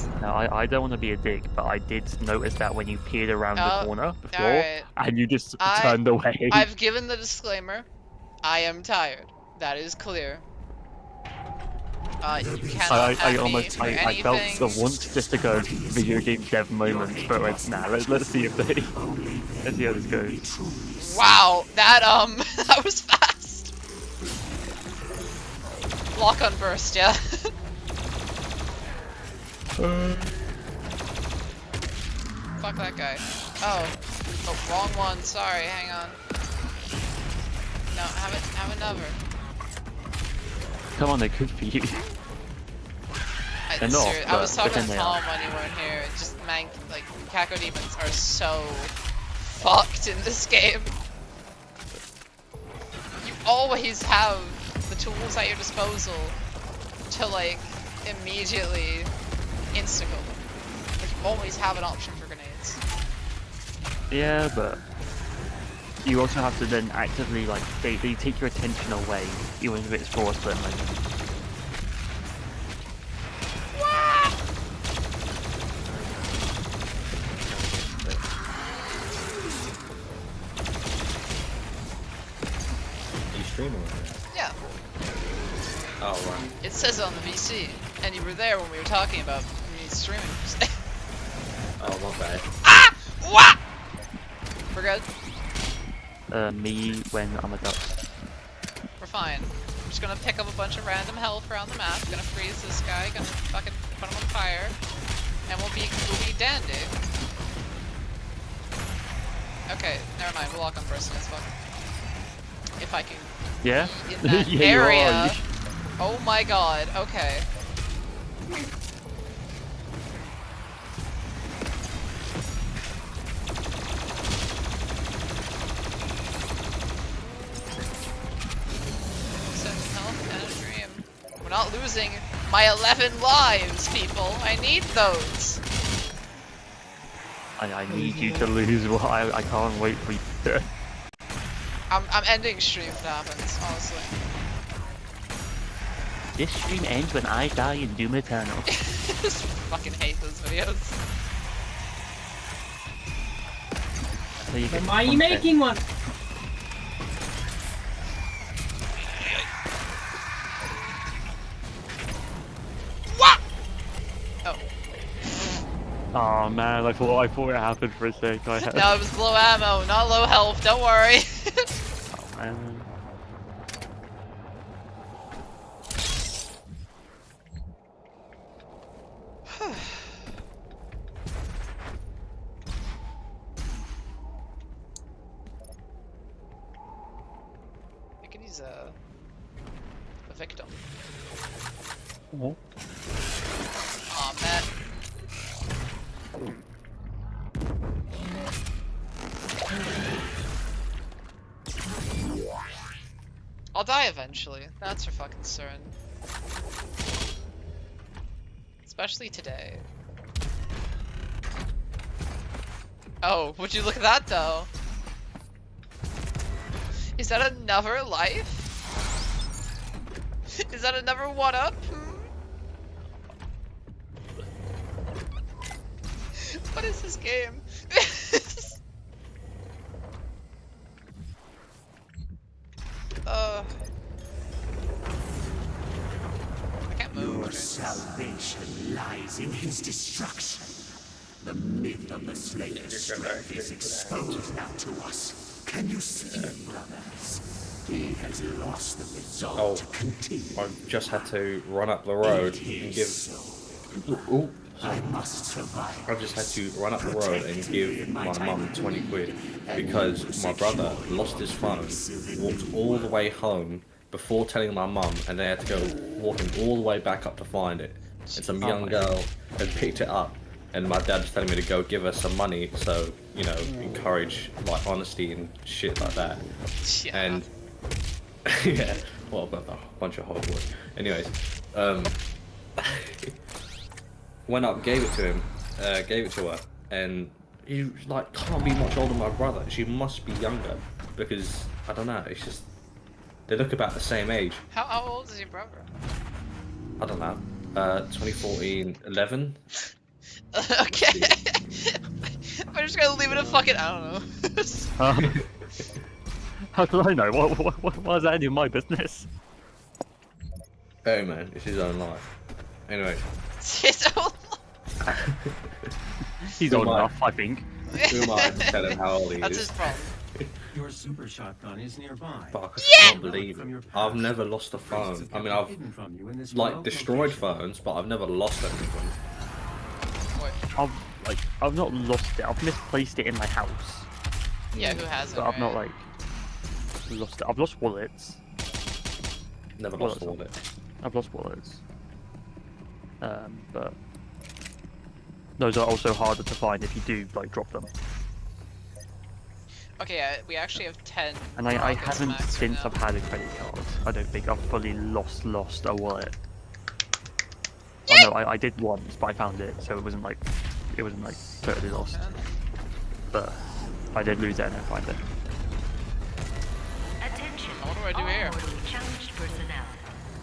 it. no, I don't want to be a dick, but I did notice that when you peered around the Oh, corner before, alright. and you just I- turned away. I've given the disclaimer. I am tired. That is clear. You cannot have me for I anything. felt the want just to go video game dev moment, but went, nah, let's see if they let's see how this goes. Wow, that that was fast. Lock on burst, yeah. Fuck that guy. Oh, wrong one. Sorry, hang on. No, have another. Come on, they could be you. They're not, I was but talking then to they Tom are. when you weren't here. It just like Kako demons are so fucked in this game. You always have the tools at your disposal to like immediately insta-kill them. Like you always have an option for grenades. Yeah, but you also have to then actively like they take your attention away, even if it's for a split moment. Are you streaming with it? Yeah, Oh, right. it says it on the VC, and you were there when we were talking about me streaming. Oh, my bad. Ah! Wah! We're good. Me when I'm a duck. We're fine. I'm just gonna pick up a bunch of random health around the map, gonna freeze this guy, gonna fucking put him on fire, and we'll be dandy. Okay, never mind, we'll lock on person as fuck. If I can Yeah? be in that Yeah, you are. area. Oh my god, okay. Such health and a dream. We're not losing my 11 lives, people. I need those. I need you to lose. Well, I can't wait for you to. I'm ending stream if that happens, honestly. This stream ends when I die in Doom Eternal. Just fucking hate those videos. So you Then get why are you content. making one? What? Oh. Oh man, I thought it happened for a sec. I had... No, it was low ammo, not low health. Don't worry. Oh man. I could use a victim. Oh. Aw, Matt. I'll die eventually. That's for fucking certain. Especially today. Oh, would you look at that though? Is that another life? Is that another one up? What is this game? I can't move. Your salvation lies in his destruction. The myth of the Slayer's strength is exposed now to us. Can you see it, brothers? He has lost the resolve to continue. I just had to run up the road and give. Ooh. I must survive. I just had to run up the road and give my mum 20 quid because my brother lost his phone, walked all the way home before telling my mum, and they had to go walking all the way back up to find it. And some young girl had picked it up, and my dad was telling me to go give her some money, so, you know, encourage, like, honesty and shit like that. Yeah. And, yeah, well, a bunch of hard work. Anyways, went up, gave it to him, gave it to her, and he like can't be much older than my brother. She must be younger because I don't know. It's just they look about the same age. How old is your brother? I don't know. 2014, 11. Okay. I'm just gonna leave it a fucking. I don't know. How do I know? Why is that any of my business? Hey man, it's his own life. Anyway. His own He's old enough, I think. Who am I to tell him how old he That's is? his problem. Your super shotgun is nearby. Fuck, I can't believe it. I've never lost a phone. I mean, I've like destroyed phones, but I've never lost anything. I've not lost it. I've misplaced it in my house. Yeah, who hasn't? But I've not right? like lost it. I've lost wallets. Never lost a wallet. I've lost wallets. But those are also harder to find if you do like drop them. Okay, yeah, we actually have 10. And I rockets haven't max since right I've had a credit card. I don't think I've fully lost a wallet. Oh no, I did once, but I found it, so it wasn't like totally lost. Okay. But I did lose it and I find it. Attention. What do I do here? All mortally challenged personnel.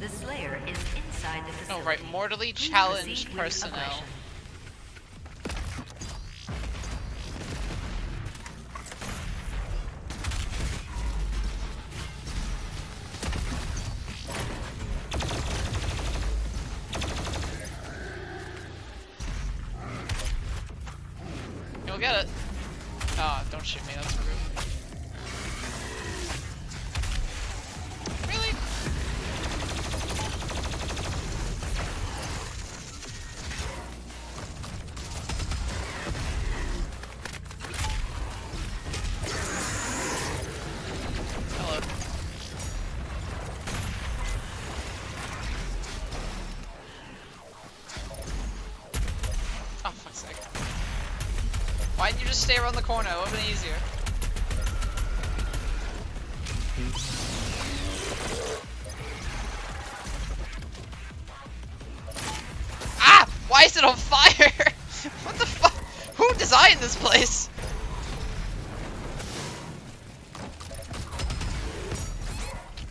The Slayer is inside the facility. Oh right, mortally Please challenged proceed with personnel. aggression. You'll get it. Ah, don't shoot me, that's rude. Really? Hello. Oh, fuck's sake. Why didn't you just stay around the corner? It would have been easier. Ah! Why is it on fire? What the fuck? Who designed this place?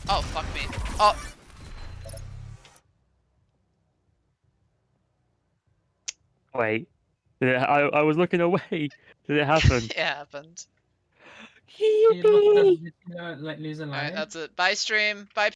Oh, fuck me. Oh. Wait, I was looking away. Did it happen? It happened. You looked at, did you know, like lose a Alright, line? that's it. Bye, stream. Bye,